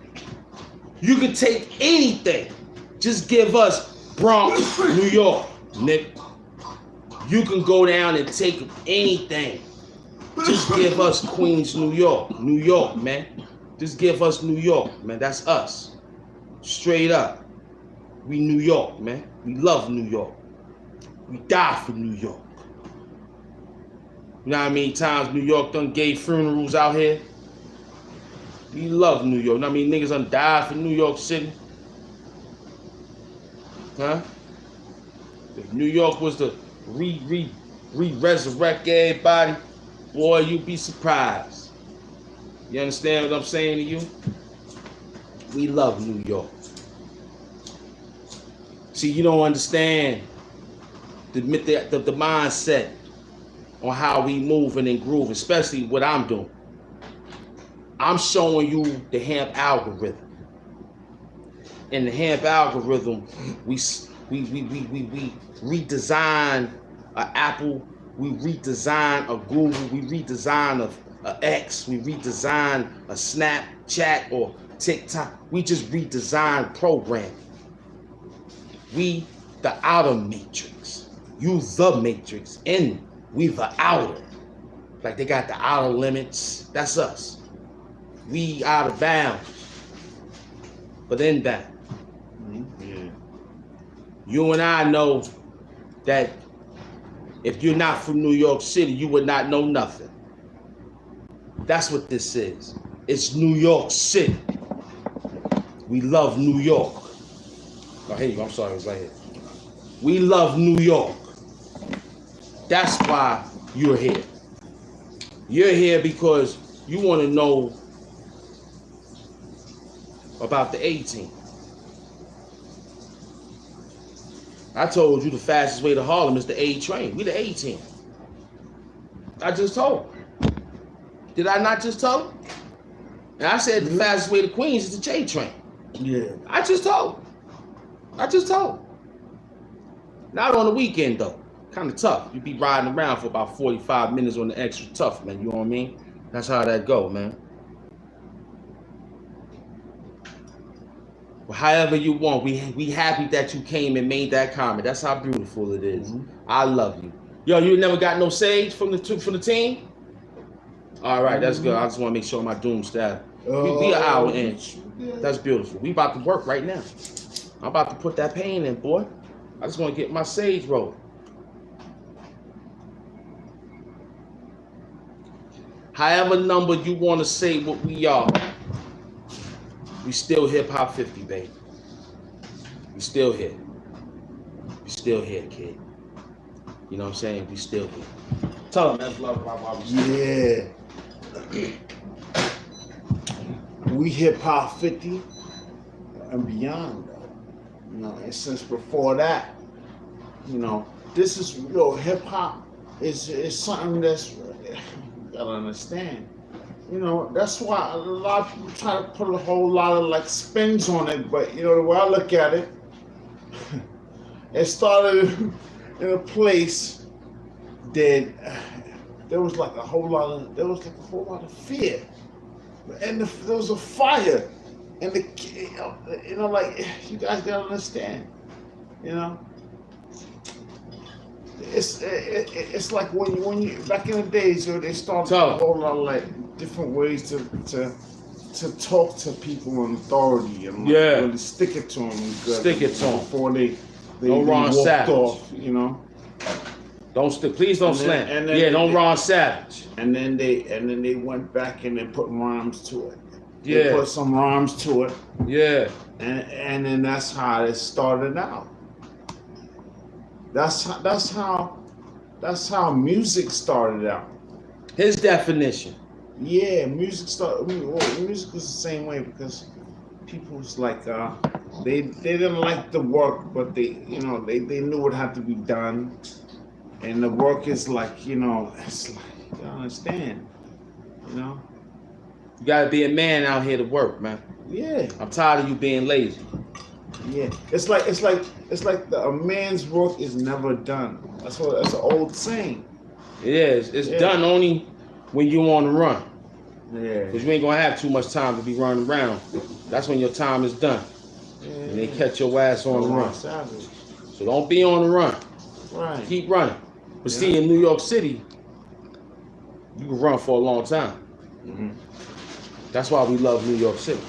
You can take anything. Just give us Bronx, New York, nigga. You can go down and take anything. Just give us Queens, New York, man. Just give us New York, man. That's us. Straight up. We New York, man. We love New York. We die for New York. You know how many times New York done gave funerals out here? We love New York. You know how many niggas done died for New York City? Huh? If New York was to resurrect everybody, boy, you'd be surprised. You understand what I'm saying to you? We love New York. See, you don't understand the mindset on how we moving and groove, especially what I'm doing. I'm showing you the hemp algorithm. In the hemp algorithm, we redesign an Apple, we redesign a Google, we redesign a X, we redesign a Snapchat or TikTok. We just redesign programming. We the outer matrix. You the matrix, and we the outer. Like they got the outer limits. That's us. We out of bounds, but inbound. Yeah. You and I know that if you're not from New York City, you would not know nothing. That's what this is. It's New York City. We love New York. Oh, here you go. I'm sorry, it was right here. We love New York. That's why you're here. You're here because you want to know about the 18. I told you the fastest way to Harlem is the A train. We the 18. I just told. Did I not just tell him? And I said the fastest way to Queens is the J train. Yeah. I just told. Not on the weekend though. Kind of tough. You be riding around for about 45 minutes on the extra tough, man. You know what I mean? That's how that go, man. Well, however you want. We happy that you came and made that comment. That's how beautiful it is. Mm-hmm. I love you. Yo, you never got no sage from the team? All right, that's good. I just want to make sure my doom staff. We an hour in. That's beautiful. We about to work right now. I'm about to put that pain in, boy. I just want to get my sage roll. However number you want to say what we are, we still Hip Hop 50, baby. We still here. We still here, kid. You know what I'm saying? We still here. Tell them that's love about Yeah. We Hip Hop 50 and beyond, though. You know, and since before that, you know, this is hip hop is something that's you gotta understand. You know, that's why a lot of people try to put a whole lot of like spins on it, but you know, the way I look at it, it started in a place that there was like a whole lot of fear, and there was a fire, and like you guys gotta understand, you know. It's like when you back in the days, they started a whole lot of like different ways to talk to people in authority and like really stick it to them. Before they Ron walked Savage off, you know. Please don't slam. Don't Ron Savage. And then they went back and they put rhymes to it. Yeah. They put some rhymes to it. Yeah. And then that's how it started out. That's how music started out. His definition. Yeah, music was the same way because people was like they didn't like the work, but they knew it had to be done, and the work is like it's like you understand, You gotta be a man out here to work, man. Yeah. I'm tired of you being lazy. Yeah, it's like a man's work is never done. That's an old saying. It is. It's done only when you on the run. Yeah. Because you ain't gonna have too much time to be running around. That's when your time is done. Yeah. And they catch your ass on the run. Savage. So don't be on the run. Right. Keep running. But see, in New York City, you can run for a long time. Mm-hmm. That's why we love New York City.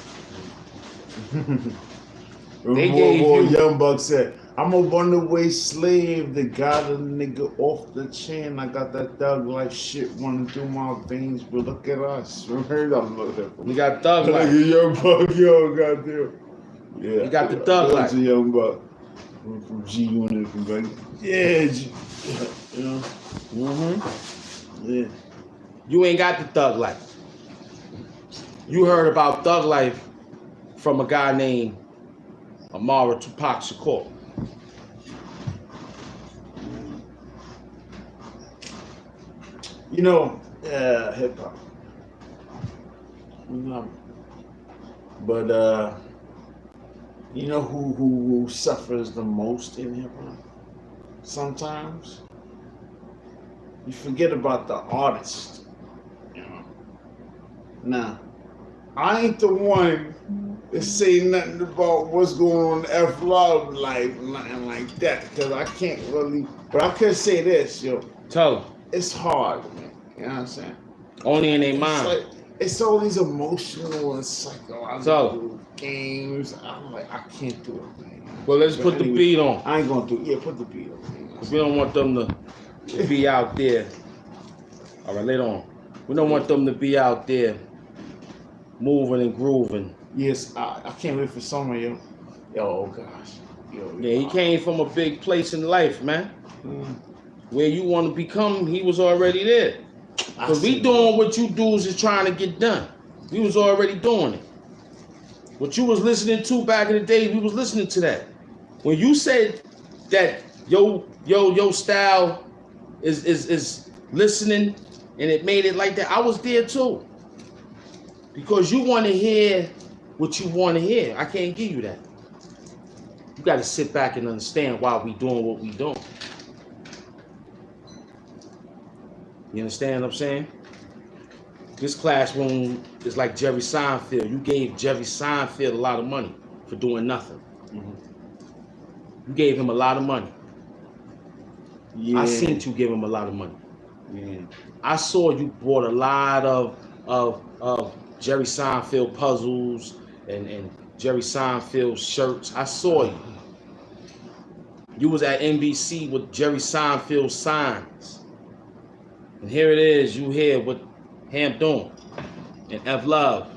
They gave you. Young Buck said, "I'm a runaway slave that got a nigga off the chain. I got that thug life shit running through my veins, but look at us." We got thug life. Young Buck, yo, goddamn. Yeah. You got the thug life. Young Buck from G Unit from Vegas. Yeah, G. You know. Yeah. You ain't got the thug life. You heard about thug life from a guy named Amara Tupac Shakur. You know, hip hop. But you know who suffers the most in hip hop? Sometimes you forget about the artist. You know. Now, I ain't the one to say nothing about what's going on in F Love life, nothing like that, because I can't really. But I can say this, yo. Tell them. It's hard, man. You know what I'm saying? Only in their mind. It's all these emotional and psychological games. I'm like, I can't do it, man. Well, let's put the beat on. I ain't gonna do it. Yeah, put the beat on. We don't want them to be out there. All right, later on. We don't want them to be out there moving and grooving. Yes, I can't wait for summer, yo. Yo, oh gosh. Yo, yeah, he came from a big place in life, man. Where you want to become, he was already there. Because we doing what you dudes is trying to get done. We was already doing it. What you was listening to back in the day, we was listening to that. When you said that your style is listening and it made it like that, I was there too. Because you want to hear what you want to hear. I can't give you that. You got to sit back and understand why we doing what we doing. You understand what I'm saying? This classroom is like Jerry Seinfeld. You gave Jerry Seinfeld a lot of money for doing nothing. You gave him a lot of money. Yeah. I seen you give him a lot of money. Yeah. I saw you bought a lot of Jerry Seinfeld puzzles and Jerry Seinfeld shirts. I saw you. You was at NBC with Jerry Seinfeld signs. And here it is, you here with Ham doing and F Love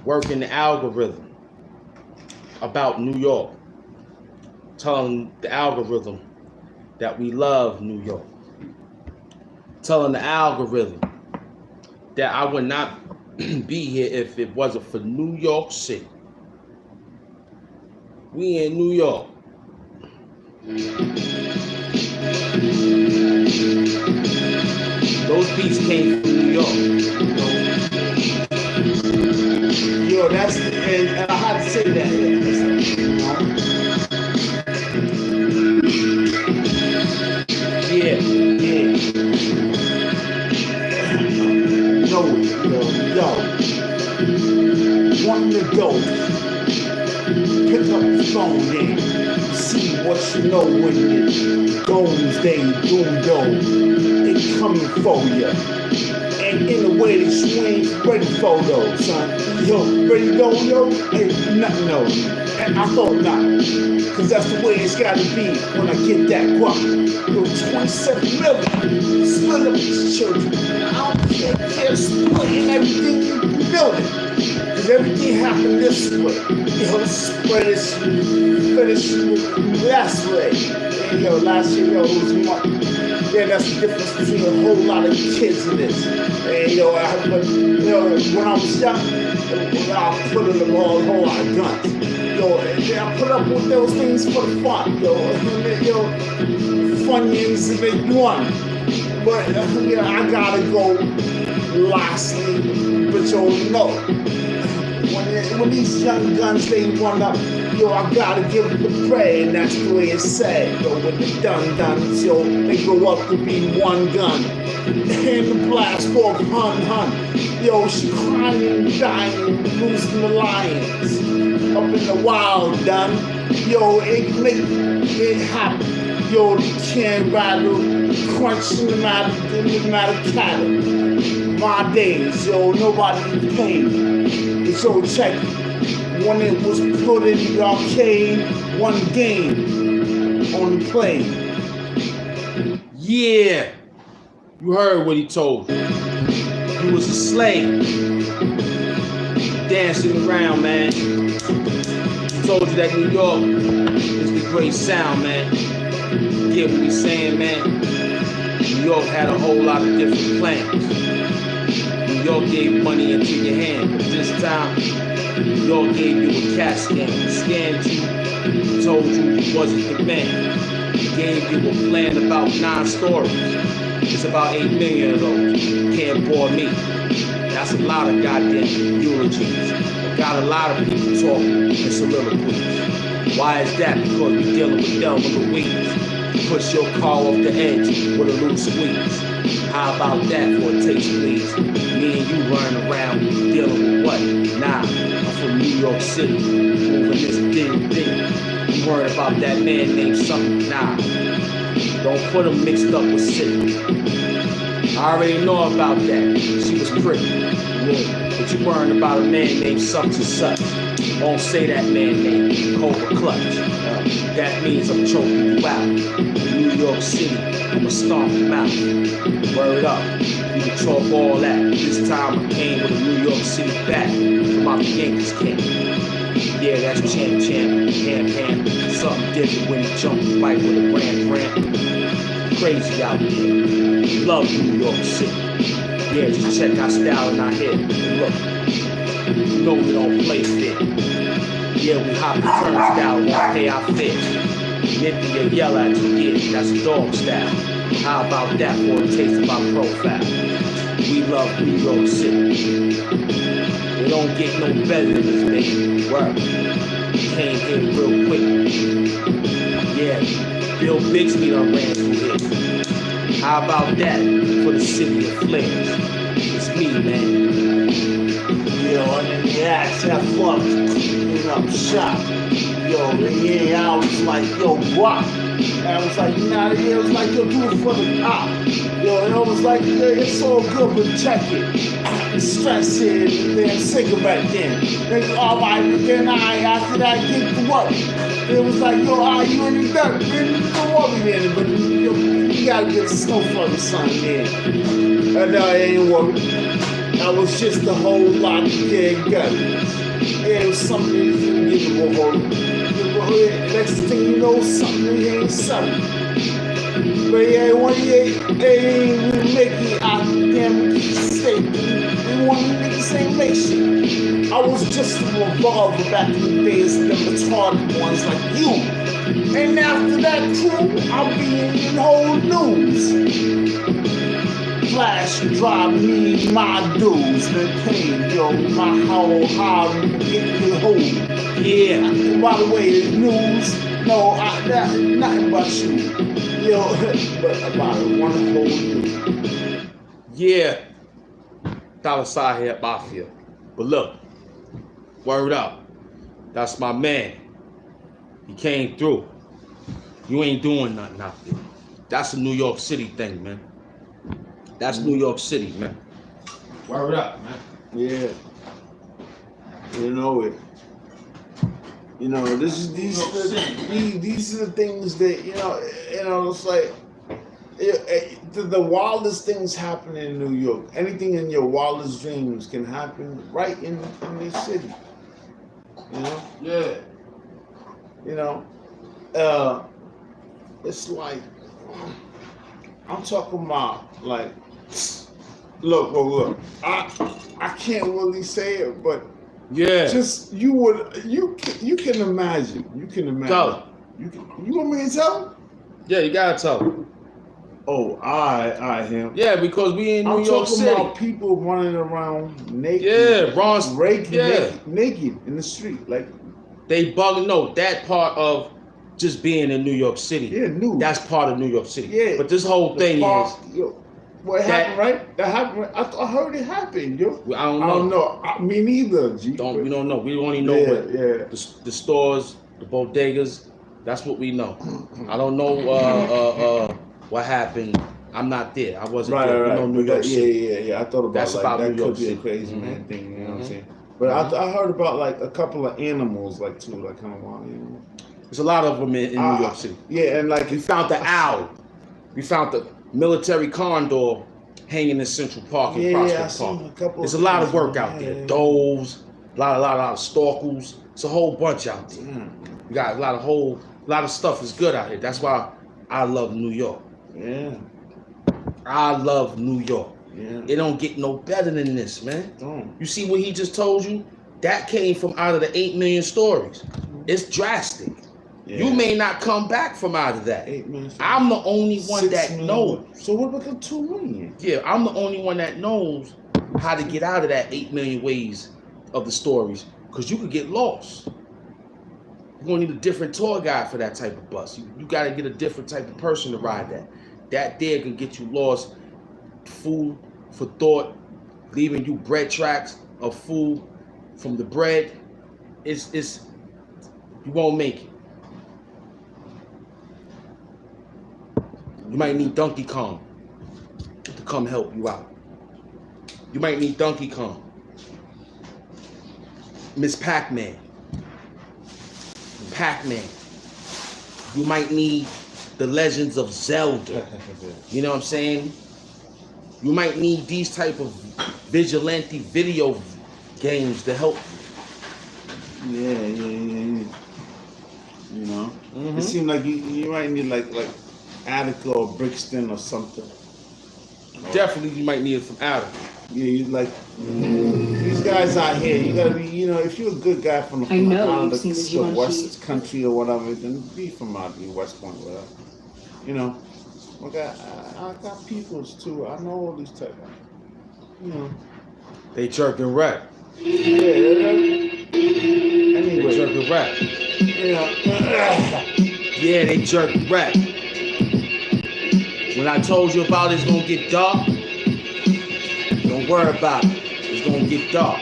working the algorithm about New York, telling the algorithm that we love New York, telling the algorithm that I would not be here if it wasn't for New York City. We in New York. Those beats came from New York. Yo, that's and I had to say that. Yeah. Yo. Wanting to go. Pick up the phone, then see what you know when it goes, they doom it coming for ya. And in a way that you ain't ready for though, son. Yo, ready to go, yo? Ain't nothing, no. And I thought not. Cause that's the way it's gotta be when I get that guap. Yo, 27 million. Split up these children. I don't care splitting everything you building. Cause everything happened this way. Yo, spread this last way. And yo, last year, yo, it was money. Yeah, that's the difference between a whole lot of kids in this. And yo, when I was young, I put in a whole lot of guns. Yo, I put up with those things for the fun. Yo, Funyuns and they won. But I gotta go lastly, but yo, no. when these young guns, they wonder, yo, I gotta give it the prayer, and that's the way it's said. Yo, when the done, yo, they grow up to be one gun. And the blast off, hun. Yo, she crying, dying, losing the lions. Up in the wild, done. Yo, it make it happen. Yo, the can rattle, crunching the matter cattle. My days, yo, nobody paid. So check it. When it was put in the arcade, one game on the plane. Yeah, you heard what he told you. He was a slave, dancing around, man. He told you that New York is the great sound, man. You get what he's saying, man? New York had a whole lot of different plans. New York gave money into your hand, but this time, New York gave you a CAT scan. He scanned you, told you you wasn't the man. He gave you a plan about 9 stories. It's about 8 million of those. Can't bore me. That's a lot of goddamn eulogies. Got a lot of people talking in soliloquies. Why is that? Because you're dealing with Thelma Louise. Push your car off the edge with a loose squeeze. How about that for a taste, please? Me and you running around dealing with what? Nah, I'm from New York City, moving this thing. You worried about that man named something? Nah, don't put him mixed up with City. I already know about that. She was pretty. Yeah, but you worrying about a man named such and such. Won't say that man named Cobra Clutch. That means I'm choking you out. In New York City, I'ma stomp you out. Word up, you can chalk all that. This time I came with a New York City bat from out the Yankees camp. Yeah, that's champ, ham. Something different when you jump and fight with a grand. Crazy out there. Love New York City. Yeah, just check our style and our head. Look, you know we don't play fit. Yeah, we hop the turnstile, won't pay our fare. Nifty or yell at you, yeah, that's dog style. How about that for a taste of our profile? We love New York City. It don't get no better than this, baby. Work. Came here real quick. Yeah, Bill Bixby done ran through here. How about that for the city of flares? It's me, man. Yo, and then the ass have fun. And I'm shocked. Yo, and I was like, yo, what? And I was like, nah, it was like, yo, do it for the cop. Yo, and I was like, yeah, it's all good, but check it. Stress it, damn cigarette then. Then, all right, then after that, get to work. It was like, yo, are you any better? Don't worry, man, but yo, you gotta get the snow flurry, son, man. And I ain't worried. That was just a whole lot of dead guns. It was something you didn't give a whole. Next thing you know, something you ain't something. But yeah, when you ain't really making it out of the damn state, they want niggas ain't make shit. I was just a revolver back in the days, the retarded ones like you. And after that crew, I'll be in the whole news. Flash drive me my dues, been paid, yo, my whole hobby, get the whole. Yeah, by the way, the news, no, nothing but you. Yo, but about one whole news. Yeah, $sign here at Mafia. But look, word up, that's my man. He came through. You ain't doing nothing out there. That's a New York City thing, man. That's New York City, man. Word up, man. Yeah. You know it. You know, these are the things that, you know, it's like the wildest things happen in New York. Anything in your wildest dreams can happen right in this city. You know? Yeah. You know, it's like, I'm talking about, like, look, I can't really say it, but yeah, just you can imagine. Go. You want me to tell? Yeah, you gotta tell. Oh, I him. Yeah, because we in New York City. I'm talking about people running around naked. Yeah, Ron. Naked in the street, like they bugging. No, that part of just being in New York City. Yeah, nude. That's part of New York City. Yeah, but this whole thing is. What happened, right? That happened. I heard it happened, yo. I don't know. Me neither. G. We don't know. We only know the stores, the bodegas. That's what we know. I don't know what happened. I'm not there. I wasn't there. Right. We know New York City. Yeah. I thought about that's like about that New York could be City. a crazy man thing. You know what I'm saying? But I heard about like a couple of animals, like too, like kind of wild animals. There's a lot of them in New York City. Yeah, and like we found the owl. We found the military condor hanging in Central Park and Prospect Park. There's a lot of work out there. Doves, a lot of storkels. It's a whole bunch out there. We got a lot of stuff is good out here. That's why I love New York. Yeah. I love New York. Yeah. It don't get no better than this, man. You see what he just told you? That came from out of the 8 million stories. It's drastic. Yeah. You may not come back from out of that. 8 million. I'm the only one that knows. So what about the 2 million? Yeah, I'm the only one that knows how to get out of that 8 million ways of the stories, because you could get lost. You're gonna need a different tour guide for that type of bus. You gotta get a different type of person to ride that. That there can get you lost. Food for thought, leaving you bread tracks of food from the bread. It's you won't make it. You might need Donkey Kong to come help you out. You might need Donkey Kong. Miss Pac-Man. You might need the Legends of Zelda. You know what I'm saying? You might need these type of vigilante video games to help you. Yeah. You know? It seemed like you might need like Attica or Brixton or something. Definitely you might need it from Attica. Yeah, you like these guys out here. You gotta be, if you're a good guy from the West Country or whatever, then be from out the West Point, whatever. I got peoples too. I know all these type of, They jerking rap. Yeah. Anyway, they jerking rap. Yeah, they jerking rap. When I told you about it's gonna get dark, don't worry about it. It's gonna get dark.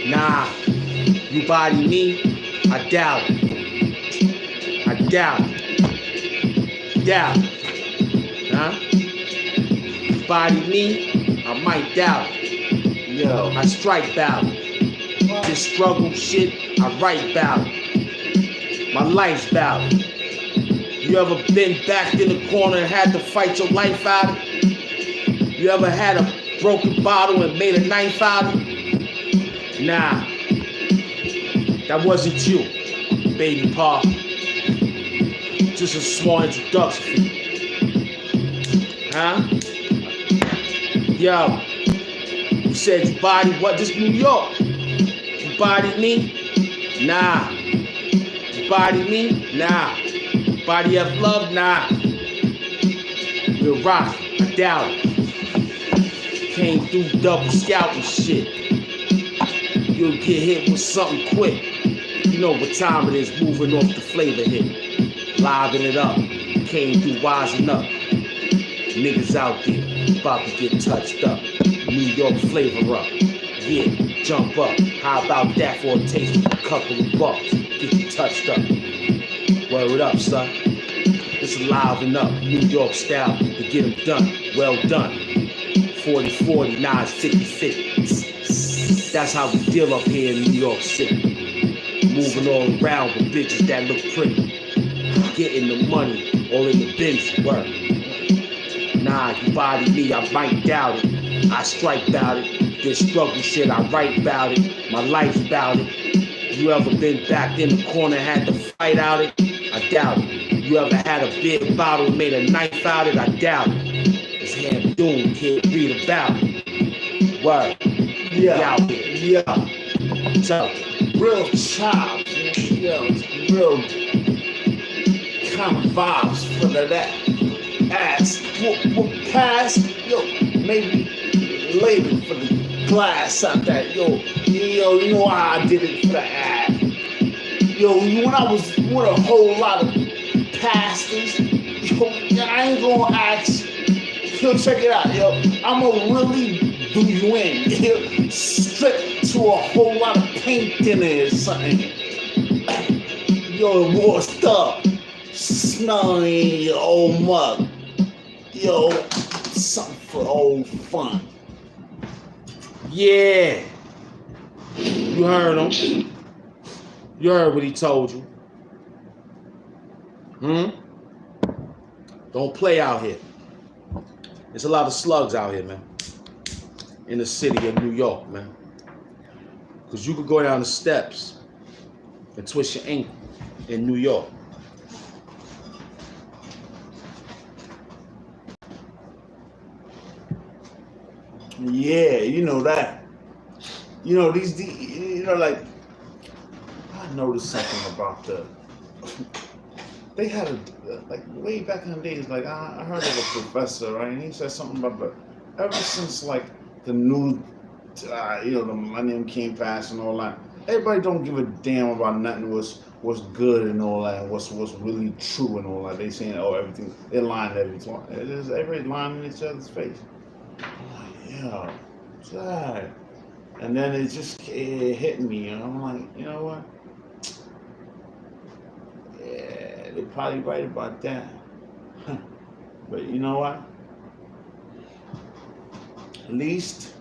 Nah, you body me, I doubt it. Huh? You body me, I might doubt it. Yo, I strike balance. This struggle shit, I write balance. My life's balance. You ever been backed in the corner and had to fight your life out? You ever had a broken bottle and made a knife out? Nah, that wasn't you, baby pa. Just a small introduction. Huh? Yo, you said you body what? This New York. You body me? Nah. You body me? Nah. Body of love? Nah. We'll rock. I doubt it. Came through double scouting shit. You'll get hit with something quick. You know what time it is, moving off the flavor hit. Liven it up. Came through wising up. Niggas out there about to get touched up. New York flavor up. Yeah, jump up. How about that for a taste of a couple of bucks? Get you touched up. Word up, son. It's liven up. New York style to get them done. Well done. 40-40, now it's 50-50. That's how we deal up here in New York City. Moving all around with bitches that look pretty. Getting the money, all in the bins, work. Nah, you body me, I might doubt it. I strike about it. This struggle shit, I write about it. My life's about it. You ever been backed in the corner, had to fight out it? I doubt it. You ever had a big bottle, made a knife out it? I doubt it. It's Ham Doom, kid, read about it. Word. Yeah. So, real chops, real kind of vibes for that. ass. We'll pass, yo, maybe later for the glass out that, yo, you know how I did it for the ass. Yo, when I was with a whole lot of pastors, yo, I ain't gonna ask. Yo, check it out, yo. I'ma really do you in. Yo, strip to a whole lot of paint in there or something. Yo, washed up, smelling your old mug. Yo, something for old fun. Yeah. You heard him. You heard what he told you. Don't play out here. There's a lot of slugs out here, man. In the city of New York, man. Because you could go down the steps and twist your ankle in New York. Yeah, you know that. You know, like, I noticed something about they had like way back in the days, like I heard of a professor, right? And he said something about ever since like the new, the millennium came past and all that, everybody don't give a damn about nothing what's good and all that, what's really true and all that. They saying, oh, everything, they're lying everything. It is everybody lying in each other's face. I'm like, yeah, what's that? And then it hit me, and I'm like, you know what? Yeah, they're probably right about that. But you know what? At least,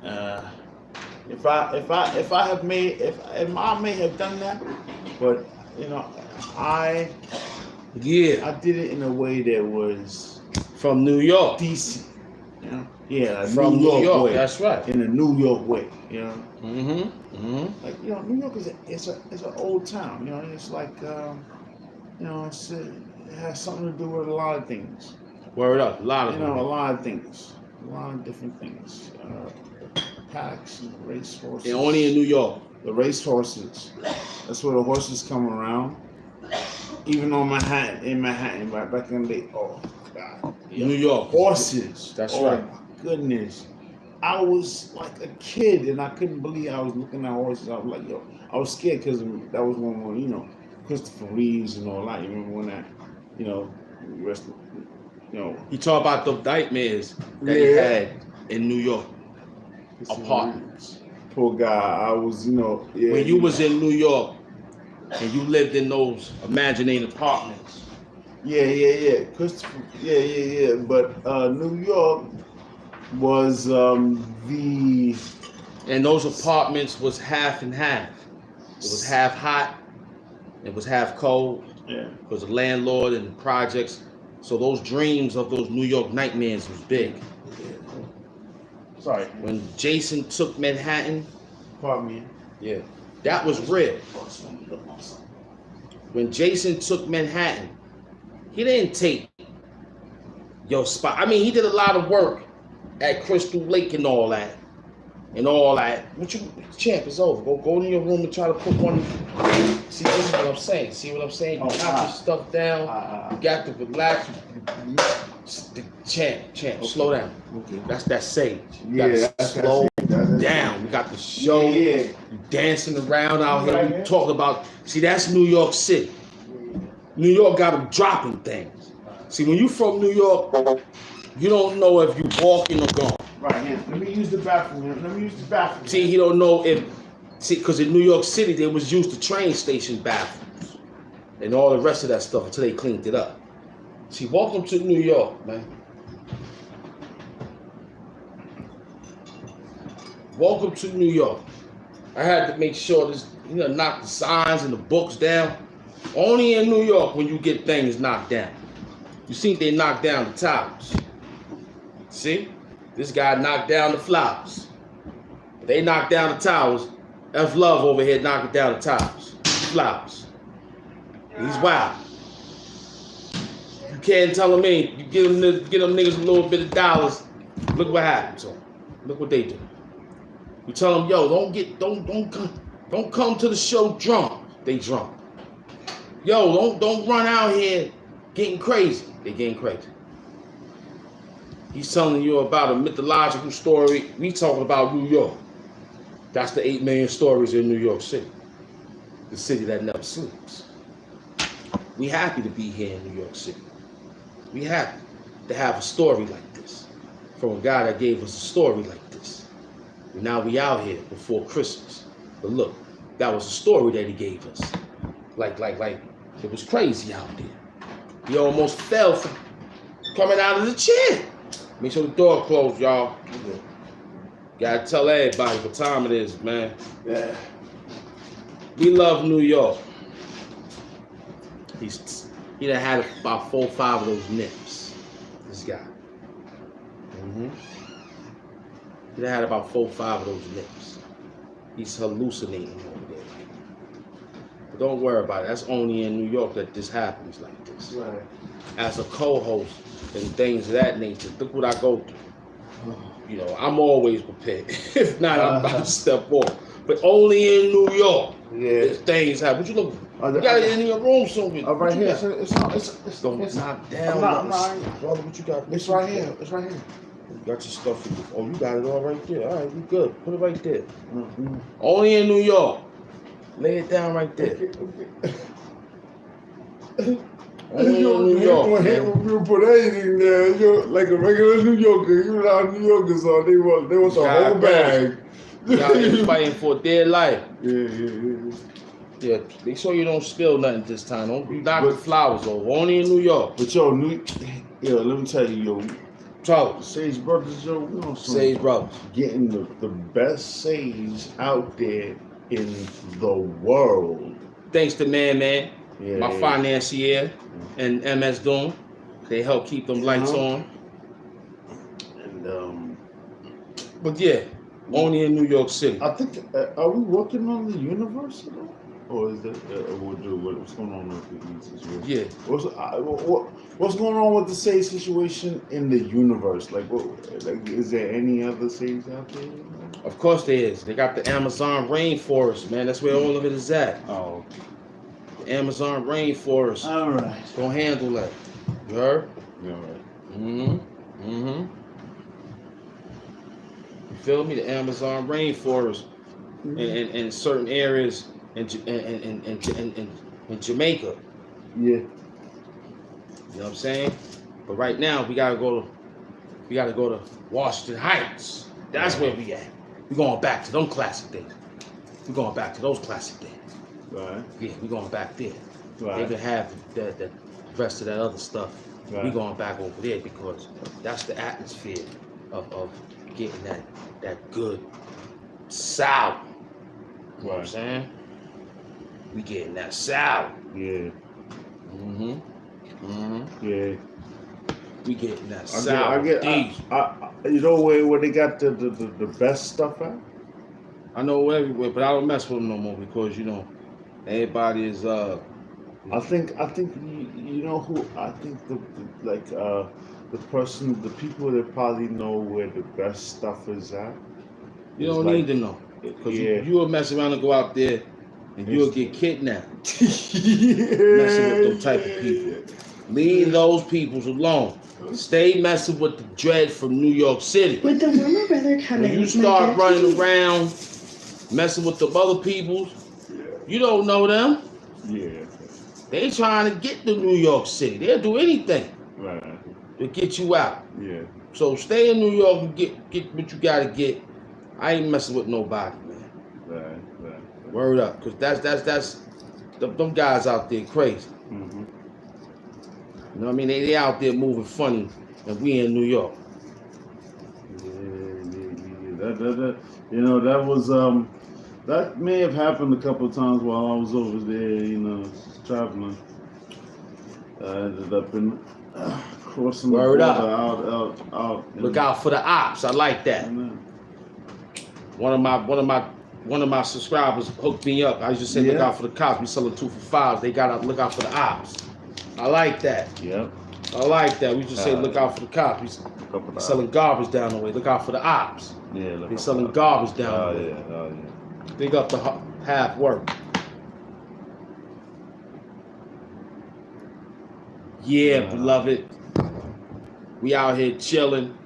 if I may have done that, but you know, I did it in a way that was from New York, decent. You know? Yeah, from New York way. That's right. In a New York way, you know. Like, you know, New York is an old town. You know, it's like you know, it has something to do with a lot of things. Word up, a lot of a lot of things, a lot of different things. Packs and race horses. And only in New York. The race horses. That's where the horses come around. Even on Manhattan, back in the day. Oh God. New York. Horses. That's right. My goodness. I was like a kid and I couldn't believe I was looking at horses. I was like, yo, I was scared because that was when, you know, Christopher Reeves and all that. You remember when that, you know, You talk about the nightmares that he had in New York. Apartments. Poor guy. I was, when you was in New York and you lived in those imaginary apartments. Yeah. Christopher, yeah. But New York was and those apartments was half and half. It was half hot, it was half cold. Yeah. Because the landlord and the projects. So those dreams of those New York nightmares was big. Sorry. When Jason took Manhattan. Pardon me. Yeah. That was real. When Jason took Manhattan, he didn't take your spot. I mean, he did a lot of work at Crystal Lake and all that. Champ, it's over. Go to your room and try to put one. See, this is what I'm saying. See what I'm saying? You got your stuff down. You got to relax. Champ, slow down. Okay. That's sage. You gotta slow down. We got the show. Yeah. You dancing around out here. We talking about. See, that's New York City. New York got them dropping things. See, when you from New York, you don't know if you walking or going. Right here. Let me use the bathroom. See, he don't know because in New York City they was used to train station bathrooms and all the rest of that stuff until they cleaned it up. See, welcome to New York, man. Welcome to New York. I had to make sure this, knock the signs and the books down. Only in New York when you get things knocked down. You see, they knocked down the towers. See? This guy knocked down the flowers. They knocked down the towers. F Love over here knocking down the towers. Flowers. He's wild. You can't tell him anything. You get them niggas a little bit of dollars. Look what happened to them. Look what they do. You tell them, yo, don't come to the show drunk. They drunk. Yo, don't run out here getting crazy. They're getting crazy. He's telling you about a mythological story. We talking about New York. That's the 8 million stories in New York City. The city that never sleeps. We happy to be here in New York City. We happy to have a story like this from a guy that gave us a story like this. And now we out here before Christmas. But look, that was a story that he gave us. Like, it was crazy out there. He almost fell from coming out of the chair. Make sure the door closed, y'all. Gotta tell everybody what time it is, man. Yeah. We love New York. He done had about 4 or 5 of those nips. This guy. He done had about 4 or 5 of those nips. He's hallucinating over there. But don't worry about it. That's only in New York that this happens like this. Right. As a co-host and things of that nature, look what I go through. You know, I'm always prepared. If not, I'm about to step off. But only in New York, things happen. What you look? You got it in your room somewhere. Right here. It's Don't knock down. I'm not. Brother, what you got? It's right here. It's right here. You got your stuff. Oh, you got it all right there. All right, you good. Put it right there. Only in New York. Lay it down right there. Only in New York. You put anything there, you're like a regular New Yorker. You know how New Yorkers are. They want the whole bag. Y'all fighting for their life. Yeah. Yeah, make sure you don't spill nothing this time. Don't knock the flowers over. Only in New York. But let me tell you, So, Sage Brothers, we on some Sage Brothers. getting the best sage out there in the world. Thanks to Man, my Yeah. financier, and MS Doom. They help keep them lights on. And But yeah, only in New York City. I think are we working on the universe at all? Or is that what's going on with the situation? Yeah. What's going on with the sage situation in the universe? Like, is there any other sage out there? Of course there is. They got the Amazon rainforest, man. That's where all of it is at. Oh, The Amazon rainforest. all right. Don't handle that. You heard? All right. You feel me? The Amazon rainforest in certain areas in Jamaica. Yeah. You know what I'm saying? But right now we gotta go to Washington Heights. That's where we at. We're going back to them classic days. We're going back to those classic days. Right. Yeah, we're going back there. Right. They can have the rest of that other stuff. Right. We're going back over there because that's the atmosphere of getting that good sour. You know what I'm saying? We getting that sour. Yeah. Yeah. We getting that sour. You know where they got the best stuff at? I know everywhere, but I don't mess with them no more because everybody is I think you know who I think the people that probably know where the best stuff is at. You don't need to know because you will mess around and go out there and you'll get kidnapped. Messing with those type of people. Leave those peoples alone. Stay messing with the dread from New York City. With the warmer weather coming, When you start running around messing with the other peoples, you don't know them. Yeah. They trying to get to New York City. They'll do anything Right. to get you out. Yeah. So stay in New York and get what you gotta get. I ain't messing with nobody, man. Right. Word up, cause that's them guys out there crazy. Mm-hmm. You know what I mean? They out there moving funny, and we in New York. Yeah. That was that may have happened a couple of times while I was over there, traveling. I ended up in crossing Word the up. border out. Look out for the ops. I like that. One of my subscribers hooked me up. I used to say, look out for the cops. We selling 2 for $5. They gotta look out for the ops. I like that. Yep. I like that. We used to say, look out for the cops. We selling garbage down the way. Look out for the ops. Yeah. They selling garbage down the way. Oh yeah. Big up the half work. Yeah, beloved. We out here chilling.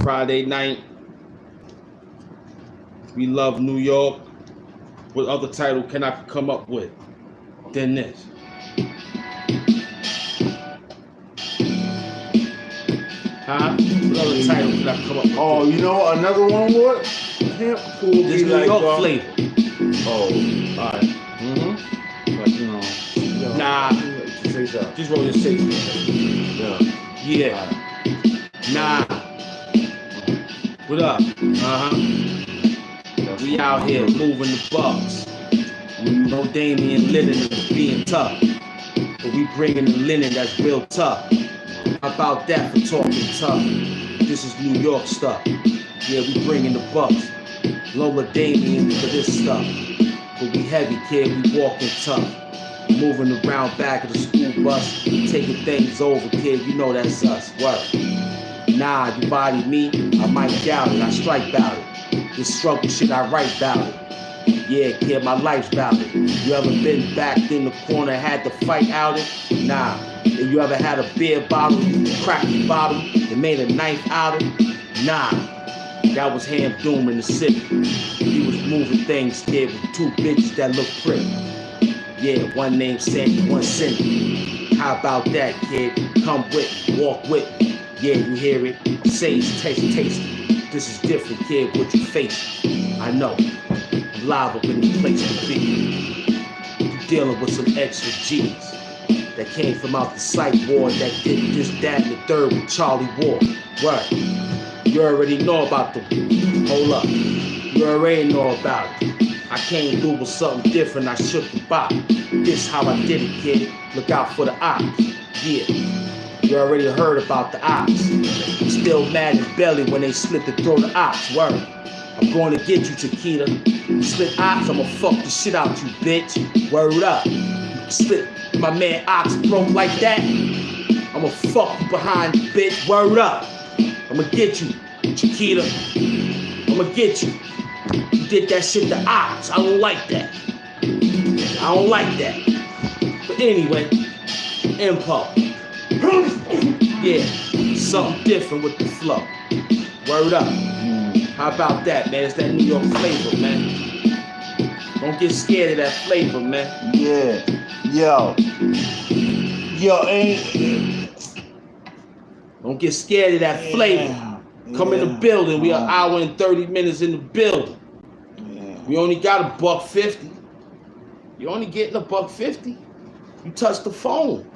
Friday night. We love New York. What other title can I come up with than this? Huh? What other title can I come up with? Oh, you know another one would? Hemp will This be New like York flavor. Oh, alright. Mm-hmm. Like, you know. Nah. Say something. Just roll your safe. Yeah. Alright. Nah. What up? We out here moving the bucks. No Damian Linen being tough. But we bringing the linen that's real tough. How about that for talking tough? This is New York stuff. Yeah, we bringing the bucks. Lola Damian for this stuff. But we heavy, kid, we walking tough. Moving around back of the school bus. Taking things over, kid, you know that's us. What? Nah, you body me, I might doubt it. I strike about it. This struggle shit, I write about it. Yeah, kid, my life's about it. You ever been backed in the corner, had to fight out it? Nah. If you ever had a beer bottle, cracked the bottle, and made a knife out of it? Nah. That was Ham Doom in the city. He was moving things, kid, with two bitches that look pretty. Yeah, one named Sandy, one Cindy. How about that, kid? Come with me, walk with me. Yeah, you hear it? Sage, taste it. This is different, kid, what you face. I know. I'm live up in the place to be. You dealing with some extra G's that came from out the psych ward that did this, that, and the third with Charlie Ward. Right. You already know about the hold up. You already know about it. I came through with something different, I shook the box. This how I did it, kid. Look out for the ops. Yeah. You already heard about the ops. I'm still mad at Belly when they slip to throw the ops. Word. I'm going to get you, Chiquita. You slip ops, I'ma fuck the shit out you, bitch. Word up. You slip my man ops broke like that, I'ma fuck you behind you, bitch. Word up. I'ma get you, Chiquita. I'ma get you. You did that shit to ops. I don't like that. I don't like that. But anyway, Impulse. Yeah, something different with the flow. Word up. How about that, man? It's that New York flavor, man. Don't get scared of that flavor, man. Yeah. Yo, don't get scared of that flavor. Come in the building. We are an hour and 30 minutes in the building. We only got $1.50. You only getting $1.50. You touch the phone.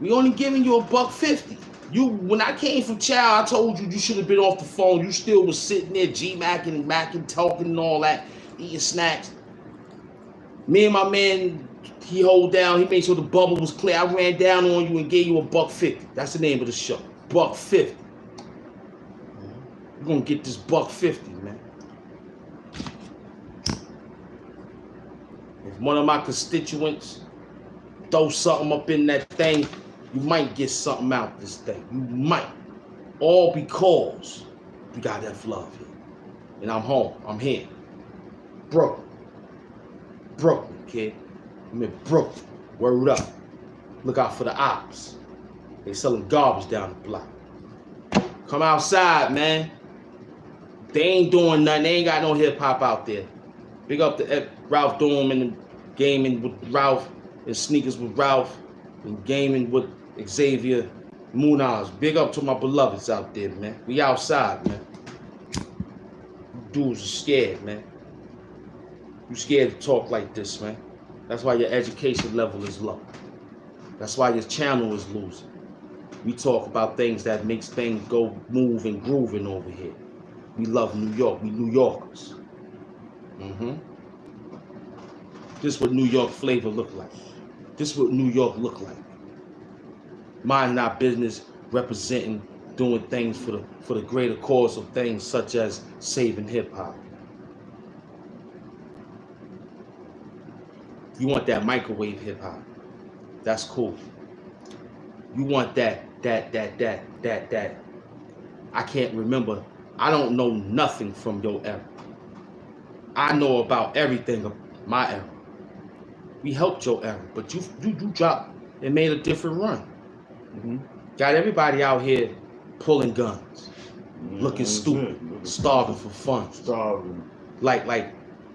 We only giving you $1.50. When I came from Chow, I told you should have been off the phone. You still was sitting there G-macking and macking, talking and all that, eating snacks. Me and my man, he hold down, he made sure the bubble was clear. I ran down on you and gave you $1.50. That's the name of the show. $1.50. We're gonna get this $1.50, man. If one of my constituents throw something up in that thing, you might get something out this thing. You might. All because we got that love here. And I'm home. I'm here. Brooklyn. Brooklyn, kid. I'm in Brooklyn. Word up. Look out for the ops. They selling garbage down the block. Come outside, man. They ain't doing nothing. They ain't got no hip hop out there. Big up to Ralph Doom and the gaming with Ralph and sneakers with Ralph and gaming with Xavier Munaz. Big up to my beloveds out there, man. We outside, man. Dudes are scared, man. You scared to talk like this, man. That's why your education level is low. That's why your channel is losing. We talk about things that makes things go move and grooving over here. We love New York. We New Yorkers. This is what New York flavor look like. This is what New York look like. Minding our business, representing, doing things for the greater cause of things such as saving hip hop. You want that microwave hip hop. That's cool. You want that. I can't remember. I don't know nothing from your era. I know about everything of my era. We helped your era, but you dropped and made a different run. Got everybody out here pulling guns, looking stupid, starving for fun. Starving. Like,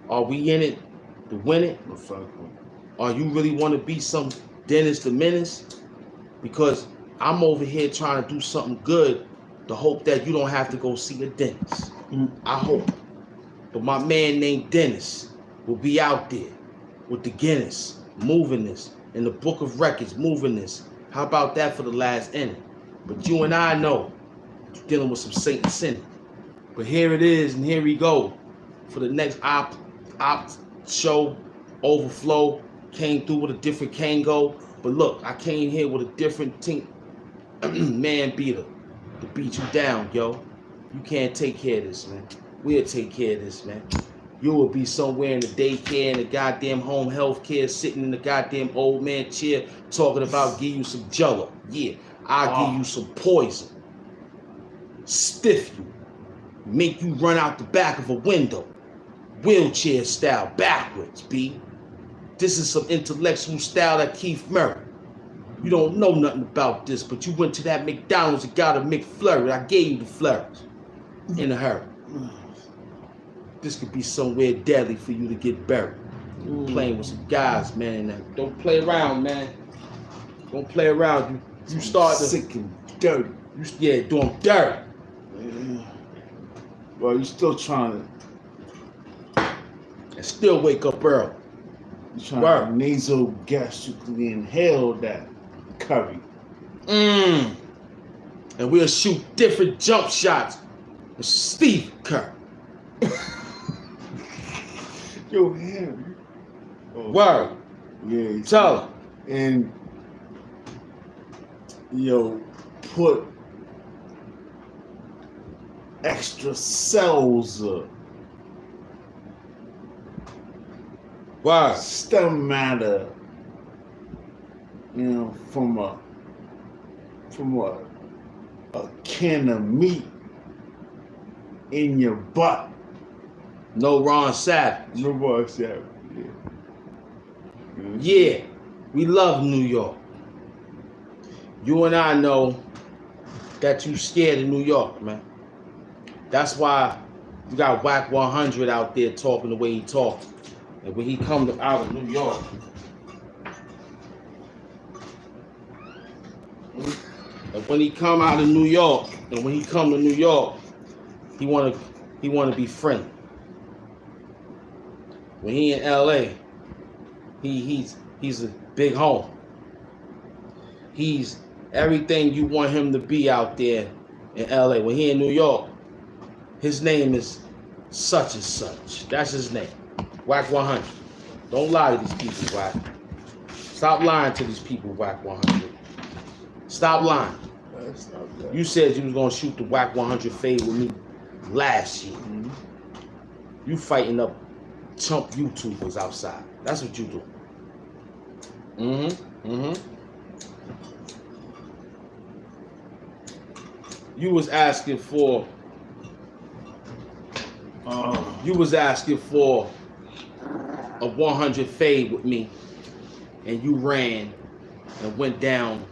are we in it to win it? Or you really want to be some Dennis the Menace? Because I'm over here trying to do something good to hope that you don't have to go see a dentist. I hope. But my man named Dennis will be out there with the Guinness, moving this, in the book of records, moving this. How about that for the last inning? But you and I know you're dealing with some Satan sin. But here it is, and here we go. For the next op show, Overflow came through with a different Kango. But look, I came here with a different team, man beater to beat you down, yo. You can't take care of this, man. We'll take care of this, man. You will be somewhere in the daycare, in the goddamn home health care, sitting in the goddamn old man chair, talking about give you some jello. Yeah, I'll give you some poison. Stiff you. Make you run out the back of a window. Wheelchair style, backwards, B. This is some intellectual style that Keith Murray. You don't know nothing about this, but you went to that McDonald's and got a McFlurry. I gave you the flurries in a hurry. This could be somewhere deadly for you to get buried. Playing with some guys, man. Don't play around, man. Don't play around. You start to sick and dirty. Yeah, doing dirty. Well, you still trying to. And still wake up early. You trying to nasal gastrically inhale that curry. And we'll shoot different jump shots with Steve Kerr. Yo, him. Word. Yeah. Tell him. And yo, put extra cells Word. stem matter, you know, from a can of meat in your butt. No Ron Savage. No Ron Savage. Yeah, we love New York. You and I know that you scared of New York, man. That's why you got Whack 100 out there talking the way he talks. And when he comes out of New York, he wanna be friendly. When he in LA, he's a big home. He's everything you want him to be out there in LA. When he in New York, his name is such and such. That's his name. Whack 100. Don't lie to these people, Whack. Stop lying to these people, Whack 100. Stop lying. You said you was gonna shoot the Whack 100 fade with me last year. You fighting up chump YouTubers outside. That's what you do. You was asking for a 100 fade with me, and you ran and went down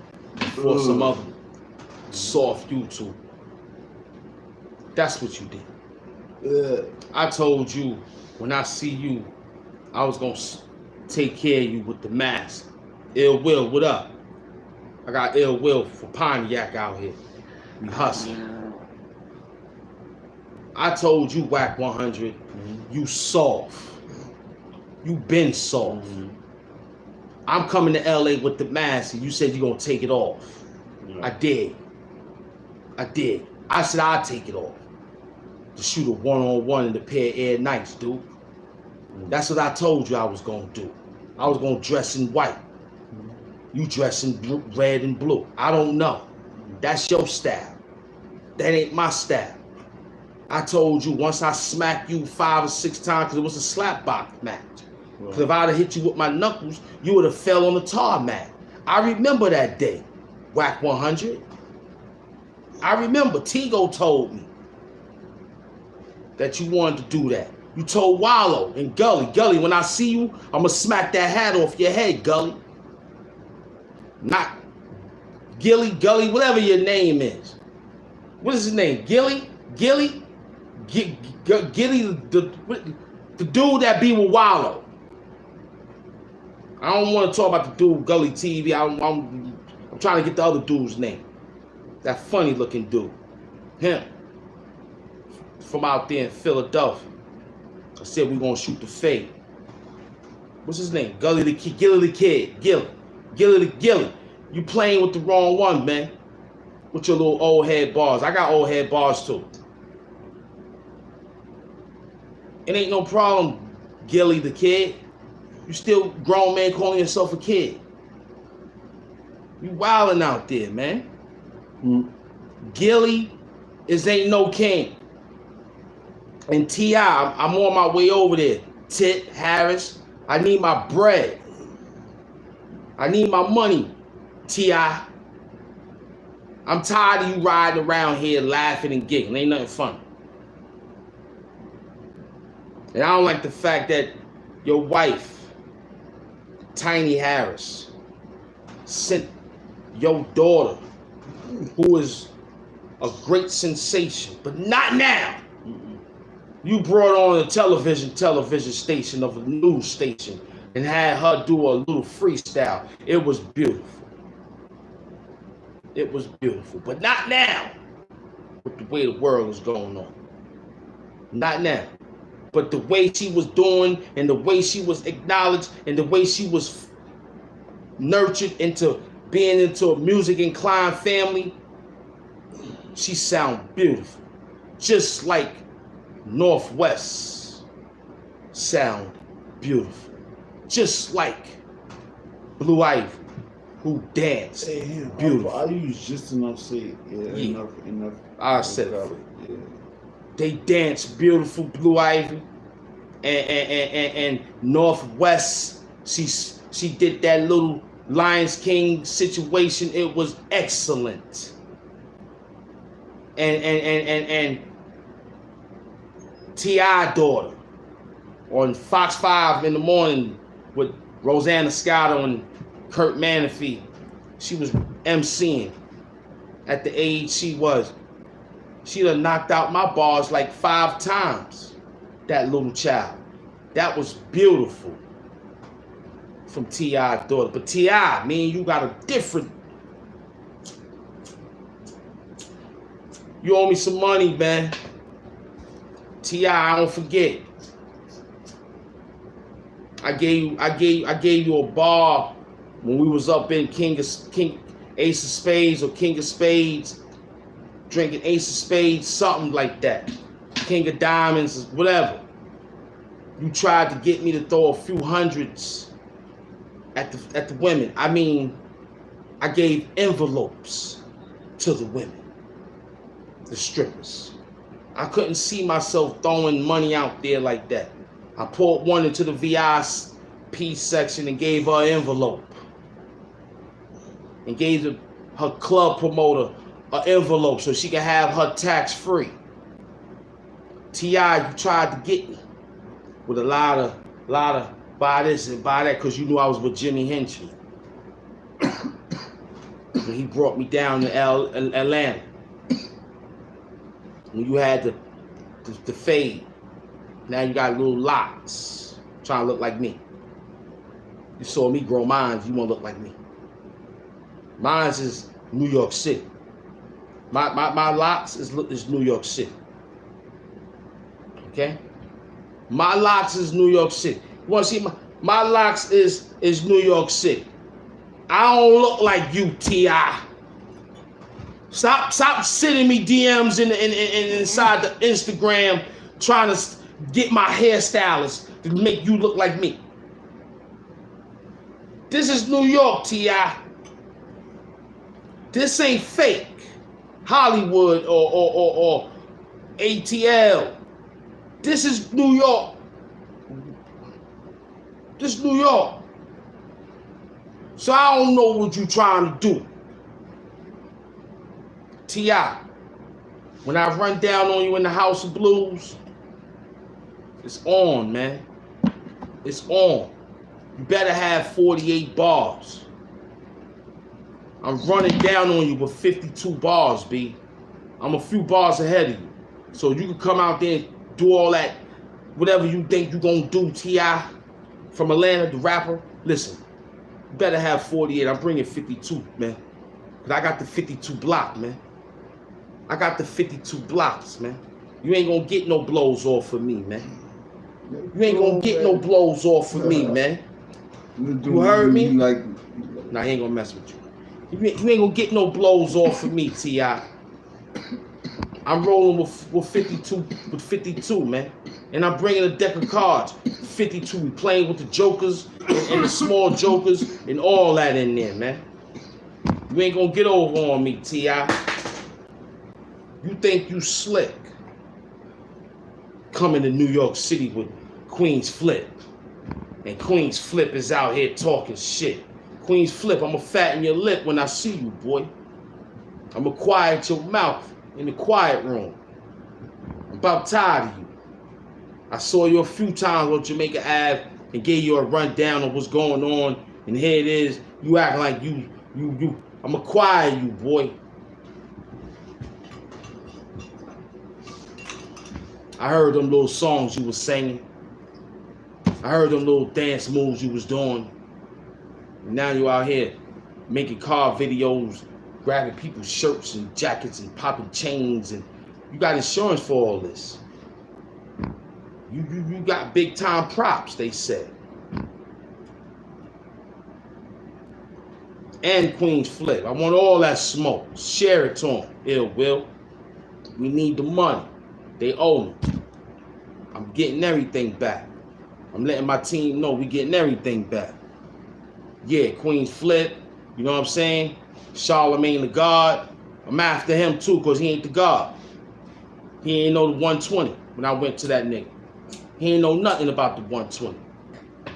for some other soft YouTube. That's what you did. I told you when I see you, I was gonna take care of you with the mask. Ill Will, what up? I got Ill Will for Pontiac out here. We hustling. I told you, Whack 100, you soft. You been soft. I'm coming to LA with the mask, and you said you're gonna take it off. I did. I said I'd take it off. To shoot a one-on-one in the pair of Air Knights, dude. That's what I told you I was gonna do. I was gonna dress in white. You dress in blue, red and blue. I don't know. That's your style. That ain't my style. I told you once I smacked you 5 or 6 times, because it was a slap box match. Because if I'd have hit you with my knuckles, you would have fell on the tarmac. I remember that day, Whack 100. I remember Tigo told me that you wanted to do that. You told Wallow and Gully, when I see you, I'm going to smack that hat off your head, Gully. Not Gilly, Gully, whatever your name is. What is his name? Gilly, Gilly, the dude that be with Wallow. I don't want to talk about the dude Gully TV. I'm trying to get the other dude's name. That funny looking dude. Him. From out there in Philadelphia. I said we're gonna shoot the fade. What's his name? Gully the Kid. Gilly the Kid. Gilly. You playing with the wrong one, man. With your little old head bars. I got old head bars too. It ain't no problem, Gilly the Kid. You still grown man calling yourself a kid. You wildin' out there, man. Gilly ain't no king. And T.I., I'm on my way over there. Tit, Harris, I need my bread. I need my money, T.I. I'm tired of you riding around here laughing and giggling. Ain't nothing funny. And I don't like the fact that your wife, Tiny Harris, sent your daughter, who is a great sensation, but not now. You brought on a television station of a news station and had her do a little freestyle. It was beautiful. It was beautiful, but not now with the way the world is going on. Not now. But the way she was doing and the way she was acknowledged and the way she was nurtured into being into a music inclined family, she sound beautiful. Just like Northwest sound beautiful. Just like Blue Ivy, who danced beautiful. I use just enough say enough. I said it. Yeah. They danced beautiful, Blue Ivy. And Northwest, she did that little Lions King situation. It was excellent. And T.I. daughter on Fox 5 in the morning with Rosanna Scotto and Kurt Manafee. She was MCing at the age she was. She done knocked out my bars like 5 times, that little child. That was beautiful from T.I. daughter. But T.I., me and you got a different. You owe me some money, man. T.I., I don't forget. I gave you a bar when we was up in Ace of Spades or King of Spades, drinking Ace of Spades, something like that. King of Diamonds, whatever. You tried to get me to throw a few hundreds at the women. I mean, I gave envelopes to the women, the strippers. I couldn't see myself throwing money out there like that. I poured one into the VIP section and gave her an envelope. And gave her club promoter an envelope so she could have her tax free. T.I., you tried to get me with a lot of buy this and buy that because you knew I was with Jimmy Hinchley. And he brought me down to Atlanta. When you had the fade, now you got little locks trying to look like me. You saw me grow mines, you won't look like me. Mines is New York City. My locks is New York City. Okay? My locks is New York City. You want to see my locks is New York City. I don't look like you, T.I. Stop sending me DMs inside the Instagram trying to get my hairstylist to make you look like me. This is New York, T.I. This ain't fake Hollywood or ATL. This is New York. This is New York. So I don't know what you're trying to do. T.I., when I run down on you in the House of Blues, it's on, man. It's on. You better have 48 bars. I'm running down on you with 52 bars, B. I'm a few bars ahead of you. So you can come out there and do all that, whatever you think you gonna do, T.I. from Atlanta, the rapper. Listen, you better have 48. I'm bringing 52, man. Cause I got the 52 block, man. I got the 52 blocks, man. You ain't gonna get no blows off of me, man. You ain't gonna get no blows off of me, man. You heard me? Nah, he ain't gonna mess with you. You ain't gonna get no blows off of me, T.I. I'm rolling with 52, man. And I'm bringing a deck of cards. 52, we playing with the jokers and the small jokers and all that in there, man. You ain't gonna get over on me, T.I. You think you slick coming to New York City with Queens Flip. And Queens Flip is out here talking shit. Queens Flip, I'ma fatten your lip when I see you, boy. I'ma quiet your mouth in the quiet room. I'm about tired of you. I saw you a few times on Jamaica Ave and gave you a rundown of what's going on, and here it is, you acting like you. I'ma quiet you, boy. I heard them little songs you was singing. I heard them little dance moves you was doing. And now you out here making car videos, grabbing people's shirts and jackets and popping chains, and you got insurance for all this. You got big time props, they said. And Queens Flip. I want all that smoke. Share it to them, Ill Will. We need the money. They owe me. I'm getting everything back. I'm letting my team know we getting everything back. Yeah, Queens Flip, you know what I'm saying? Charlemagne the God. I'm after him too, because he ain't the God. He ain't know the 120 when I went to that nigga. He ain't know nothing about the 120.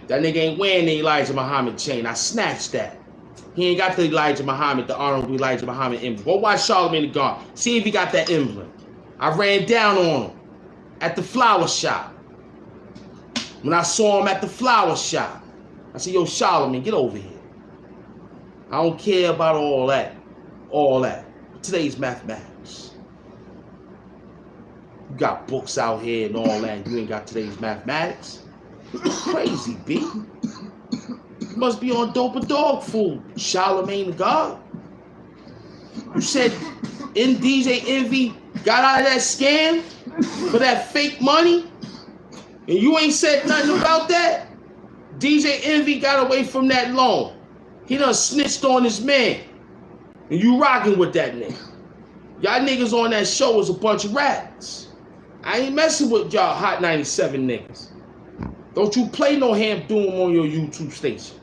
That nigga ain't wearing the Elijah Muhammad chain. I snatched that. He ain't got the Elijah Muhammad, the Honorable Elijah Muhammad emblem. Go watch Charlemagne the God. See if he got that emblem. I ran down on him at the flower shop. When I saw him at the flower shop, I said, yo, Charlemagne, get over here. I don't care about all that. All that. Today's mathematics. You got books out here and all that, and you ain't got today's mathematics. Crazy, B. You must be on dope or dog food, Charlemagne the God. You said DJ Envy got out of that scam for that fake money, and you ain't said nothing about that? DJ Envy got away from that loan. He done snitched on his man, and you rocking with that nigga. Y'all niggas on that show is a bunch of rats. I ain't messing with y'all Hot 97 niggas. Don't you play no Ham Doom on your YouTube station.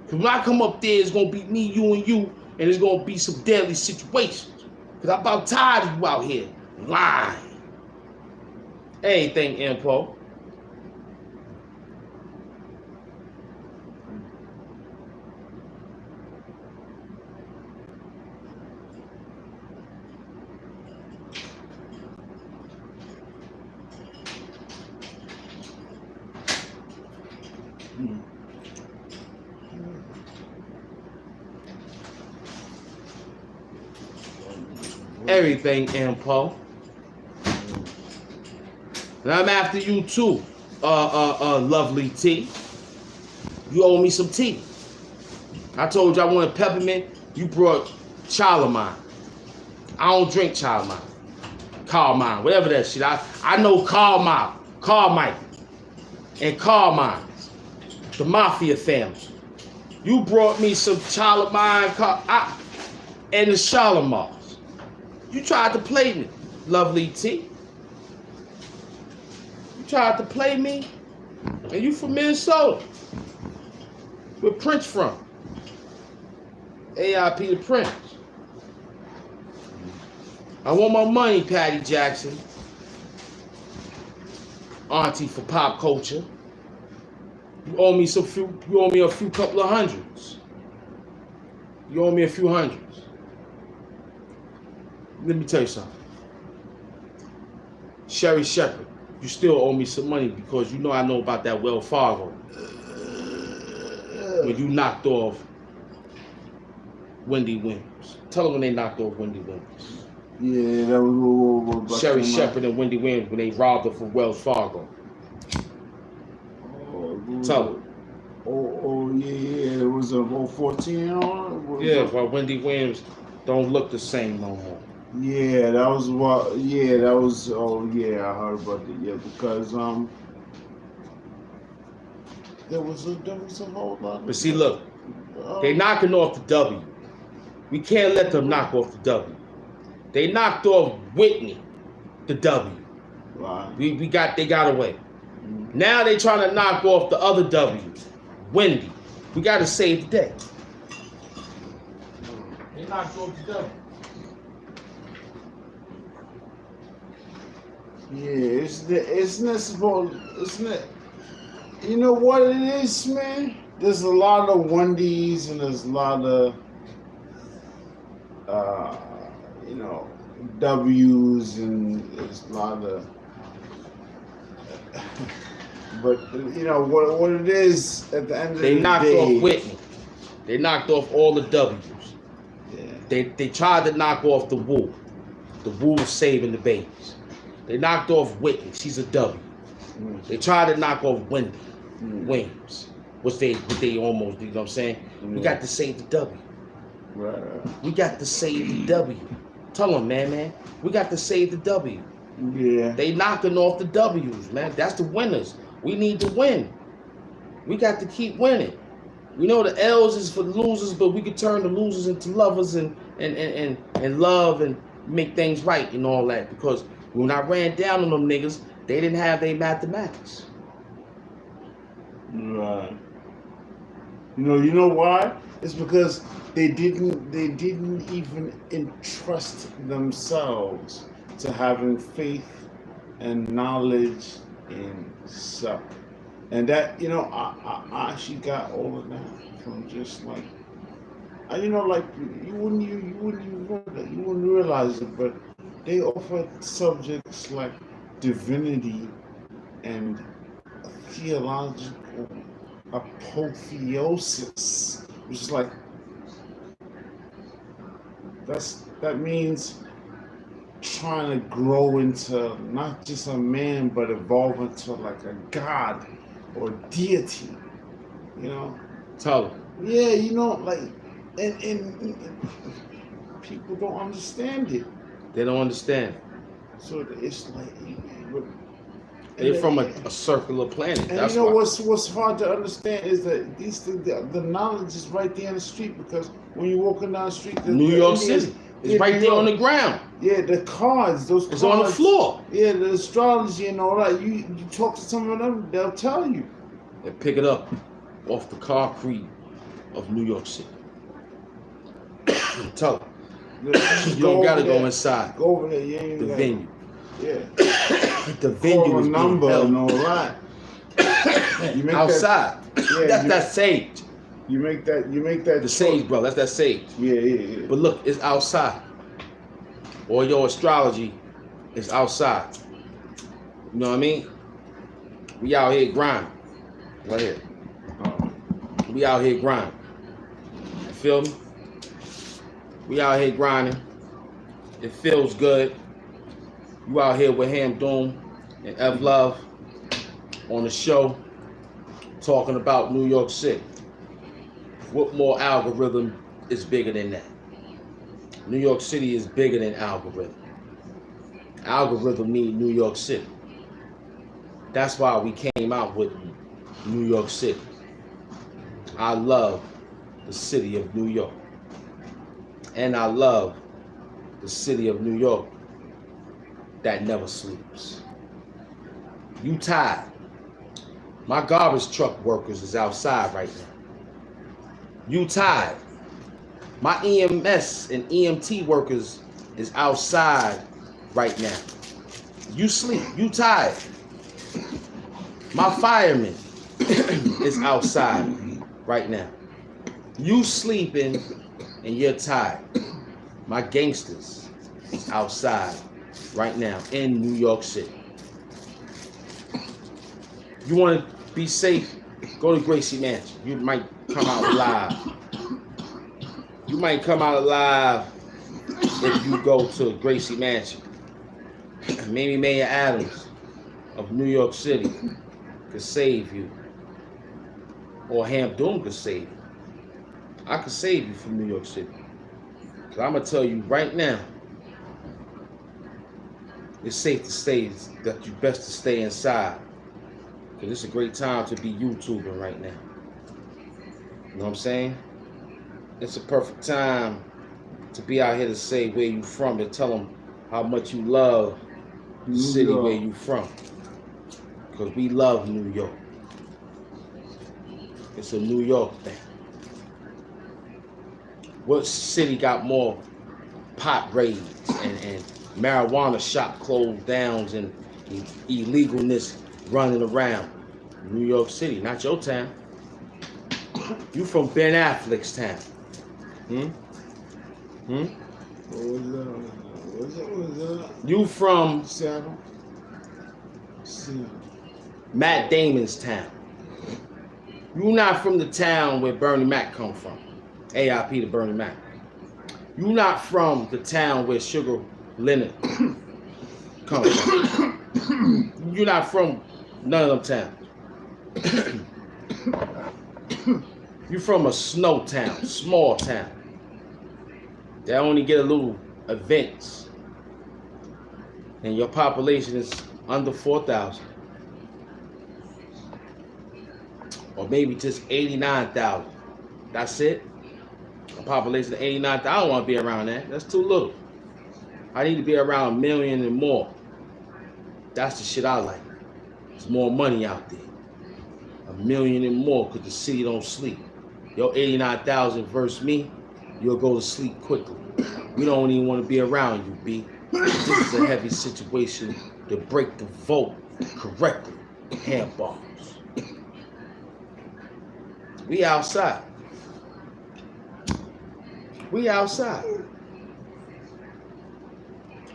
Cause when I come up there, it's gonna be me, you, and you, and it's gonna be some deadly situations. Cause I'm about tired of you out here lying. Anything, Impo. Everything, Impo. And I'm after you too, lovely T. You owe me some tea. I told you I wanted peppermint. You brought Charlemagne. I don't drink Charlemagne. Carmine, whatever that shit. I know Carmine, and Carmine, the Mafia family. You brought me some Charlemagne and the Charlemagne. You tried to play me, lovely T. You tried to play me, and you from Minnesota. Where Prince from? AIP the Prince. I want my money, Patty Jackson. Auntie for pop culture. You owe me a few couple of hundreds. You owe me a few hundreds. Let me tell you something. Sherry Shepherd, you still owe me some money because you know I know about that Wells Fargo. When you knocked off Wendy Williams. Tell them when they knocked off Wendy Williams. Yeah, that was Sherry Shepherd and Wendy Williams when they robbed her from Wells Fargo. Tell them. Yeah, it was a 014 on it. Yeah, well, Wendy Williams don't look the same no more. Yeah, that was what. Yeah, that was. Oh, yeah, I heard about that. Yeah, because there was a whole lot. But see, look, they knocking off the W. We can't let them knock off the W. They knocked off Whitney, the W. Right. They got away. Now they trying to knock off the other W, Wendy. We got to save the day. They knocked off the W. Yeah, isn't it? You know what it is, man? There's a lot of Wendy's and there's a lot of W's and there's a lot of but you know what it is at the end of the day. They knocked off Whitney. They knocked off all the W's. Yeah. They tried to knock off the Wu. The Wu was saving the babies. They knocked off Whitney. She's a W. They tried to knock off Wendy Williams, which they almost, you know what I'm saying? We got to save the W. Right. We got to save the W. Tell them, man. We got to save the W. Yeah. They knocking off the W's, man. That's the winners. We need to win. We got to keep winning. We know the L's is for losers, but we could turn the losers into lovers and love and make things right and all that. Because when I ran down on them niggas, they didn't have their mathematics. Right. You know why? It's because they didn't even entrust themselves to having faith and knowledge in self. And that, I actually got all of that from just like, you wouldn't realize it, but they offer subjects like divinity and theological apotheosis, which is like that means trying to grow into not just a man but evolve into like a god or deity, Tell them. Yeah, and people don't understand it. They don't understand. So it's like they're from a circular planet. And that's what's hard to understand is that the knowledge is right there in the street, because when you're walking down the street, New York City, it's right there on the ground. Yeah, the cards, those cards. It's on the floor. Yeah, the astrology and all that. You talk to some of them, they'll tell you. They pick it up off the concrete of New York City. Tell them. You don't gotta go inside. Go over there, yeah. The venue. Yeah. The venue is number being held. and all that. You make outside. That, that's sage. You make that the sage, bro. That's that sage. Yeah. But look, it's outside. All your astrology is outside. You know what I mean? We out here grinding. Right here. We out here grinding. You feel me? We out here grinding. It feels good. You out here with Ham Doom and Ev Love on the show talking about New York City. What more algorithm is bigger than that? New York City is bigger than algorithm. Algorithm need New York City. That's why we came out with New York City. I love the city of New York. And I love the city of New York that never sleeps. You tired. My garbage truck workers is outside right now. You tired. My EMS and EMT workers is outside right now. You sleep. You tired. My fireman is outside right now. You sleeping and you're tired. My gangsters is outside right now in New York City. You want to be safe? Go to Gracie Mansion. You might come out live You might come out alive if you go to Gracie Mansion. Maybe Mayor Adams of New York City could save you. Or Ham Doom could save you. I could save you from New York City. Because I'm going to tell you right now, it's safe to say that you best to stay inside. Because it's a great time to be YouTubing right now. You know what I'm saying? It's a perfect time to be out here to say where you from and tell them how much you love the city where you from. Because we love New York. It's a New York thing. What city got more pot raids and marijuana shop closed downs and illegalness running around? New York City, not your town. You from Ben Affleck's town. What's up? You from Seattle. Matt Damon's town. You not from the town where Bernie Mac come from. AIP to Bernie Mac. You not from the town where Sugar Leonard comes from. You not from none of them towns. You from a snow town, small town. They only get a little events. And your population is under 4,000. Or maybe just 89,000. That's it. A population of 89,000. I don't want to be around that. That's too little. I need to be around 1 million and more. That's the shit I like. There's more money out there. 1 million and more because the city don't sleep. Your 89,000 versus me, you'll go to sleep quickly. We don't even want to be around you, B. This is a heavy situation to break the vote correctly. Handballs. We outside. We outside.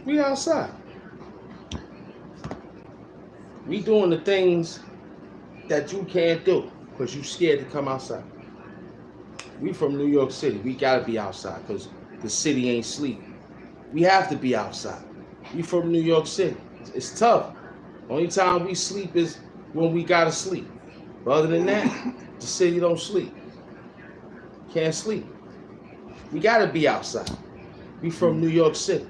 We outside. We doing the things that you can't do because you scared to come outside. We from New York City. We gotta be outside because the city ain't sleep. We have to be outside. We from New York City. It's tough. Only time we sleep is when we gotta sleep. But other than that, the city don't sleep. Can't sleep. We gotta be outside. We from New York City.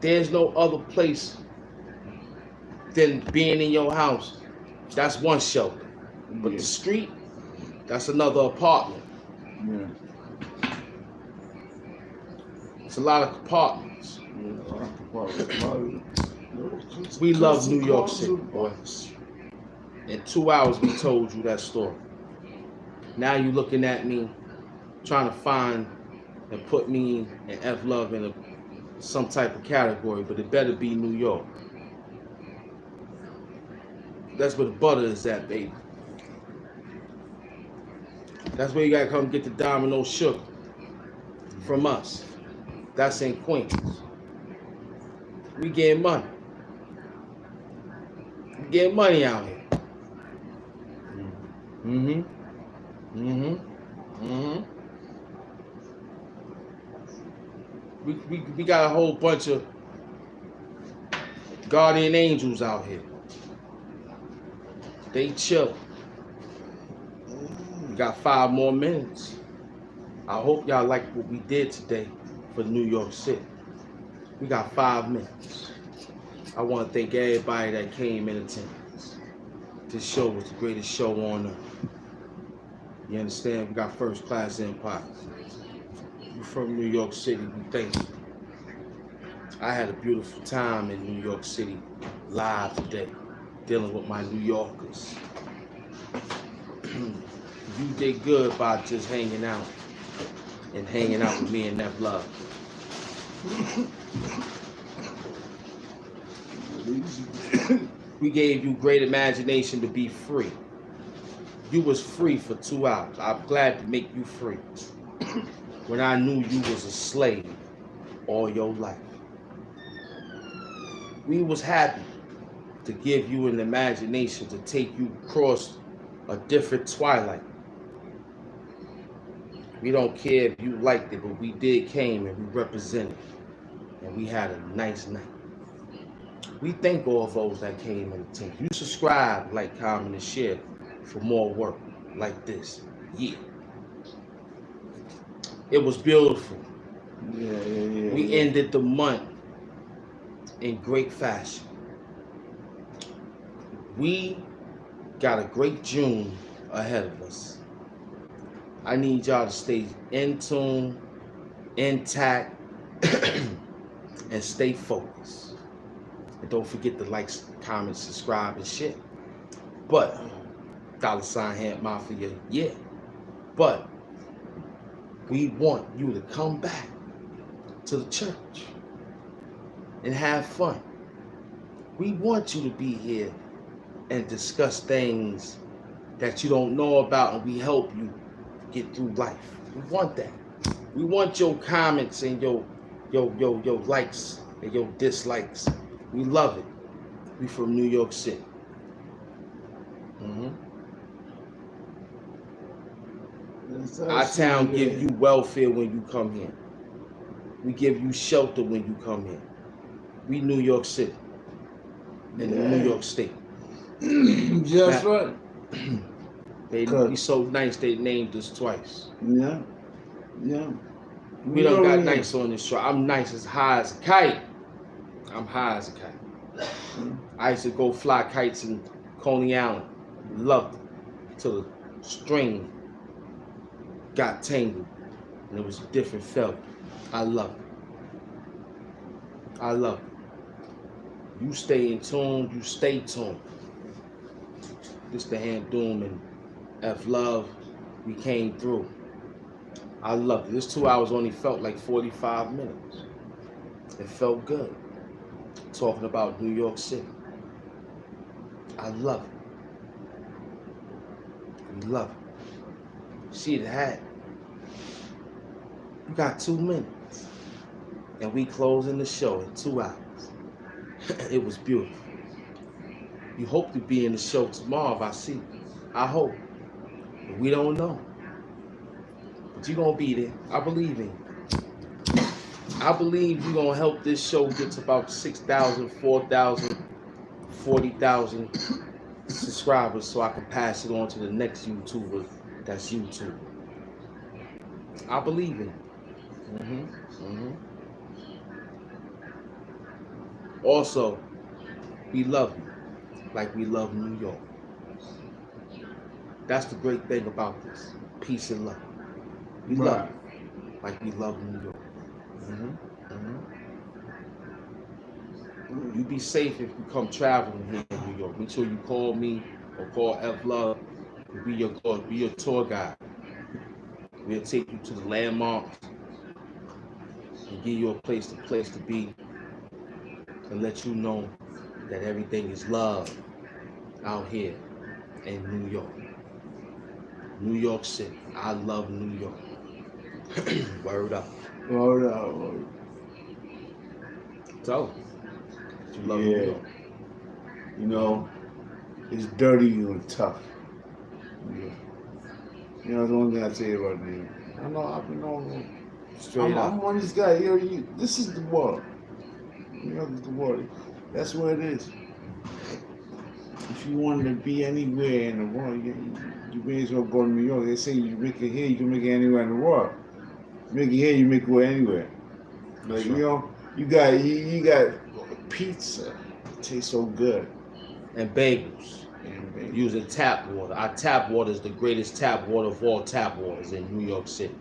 There's no other place than being in your house. That's one shelter. But the street, that's another apartment. Yeah. It's a lot of apartments. We love New York City, boys. In 2 hours, we told you that story. Now you looking at me, trying to find and put me and F Love in some type of category, but it better be New York. That's where the butter is at, baby. That's where you gotta come get the Domino sugar from us. That's in Queens. We getting money. We getting money out here. We got a whole bunch of guardian angels out here. They chill. We got 5 more minutes. I hope y'all like what we did today for New York City. We got 5 minutes. I want to thank everybody that came in attendance. This show was the greatest show on earth. You understand? We got first class empire. You from New York City, we thank you. I had a beautiful time in New York City live today, dealing with my New Yorkers. You did good by just hanging out with me and Nev Love. We gave you great imagination to be free. You was free for 2 hours. I'm glad to make you free. When I knew you was a slave all your life. We was happy to give you an imagination to take you across a different twilight. We don't care if you liked it, but we did came and we represented. And we had a nice night. We thank all those that came and attended. You subscribe, like, comment, and share for more work like this. Yeah. It was beautiful. Yeah. We ended the month in great fashion. We got a great June ahead of us. I need y'all to stay in tune, intact, and stay focused. And don't forget to like, comment, subscribe, and share. But $ Hand Mafia, yeah. But we want you to come back to the church and have fun. We want you to be here and discuss things that you don't know about, and we help you get through life. We want that. We want your comments and your likes and your dislikes. We love it. We from New York City. Our town give you welfare when you come here. We give you shelter when you come here. We New York City and New York State. Just right. We so nice they named us twice. Yeah. We done got nice on this show. I'm nice as high as a kite. I'm high as a kite. I used to go fly kites in Coney Island. Loved it. Till the string got tangled and it was a different felt. I love it. I love it. You stay in tune, you stay tuned. This the Hand Doom and F Love. We came through. I loved it. This 2 hours only felt like 45 minutes. It felt good. Talking about New York City. I love it. We love it. See the hat. You got 2 minutes. And we closing the show in 2 hours. It was beautiful. You hope to be in the show tomorrow if I see you. I hope. But we don't know. But you're going to be there. I believe in you. I believe you're going to help this show get to about 6,000, 4,000, 40,000 subscribers so I can pass it on to the next YouTuber that's YouTube. I believe in it. Also, we love you like we love New York. That's the great thing about this. Peace and love. We love you like we love New York. You be safe if you come traveling here in New York. Make sure you call me or call F Love. Be your tour guide. We'll take you to the landmarks and give you a place to be and let you know that everything is love out here in New York. New York City. I love New York. Word up. Word up. So, you love New York. You know, it's dirty and tough. Yeah. You know, the one thing I tell you about New York. I know, I've been on straight up. I'm one of these guys. This is the world. New York is the world. That's where it is. If you wanted to be anywhere in the world, you may as well go to New York. They say you make it here, you can make it anywhere in the world. You make it here, you make it anywhere. Like, you know, you got pizza. It tastes so good. And bagels. Using tap water. Our tap water is the greatest tap water of all tap waters in New York City.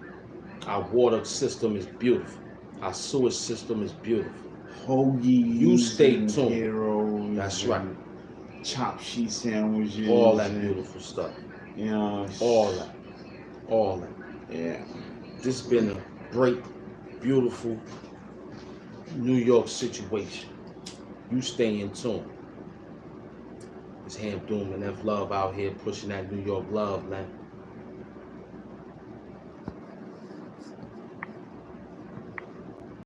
Our water system is beautiful. Our sewage system is beautiful. Hoagie. You stay tuned. Heroes. That's right. Chopped cheese sandwiches. All that beautiful stuff. You know. All that. Yeah. This has been a great, beautiful New York situation. You stay in tune. It's Hand Doom and F Love out here pushing that New York love, man.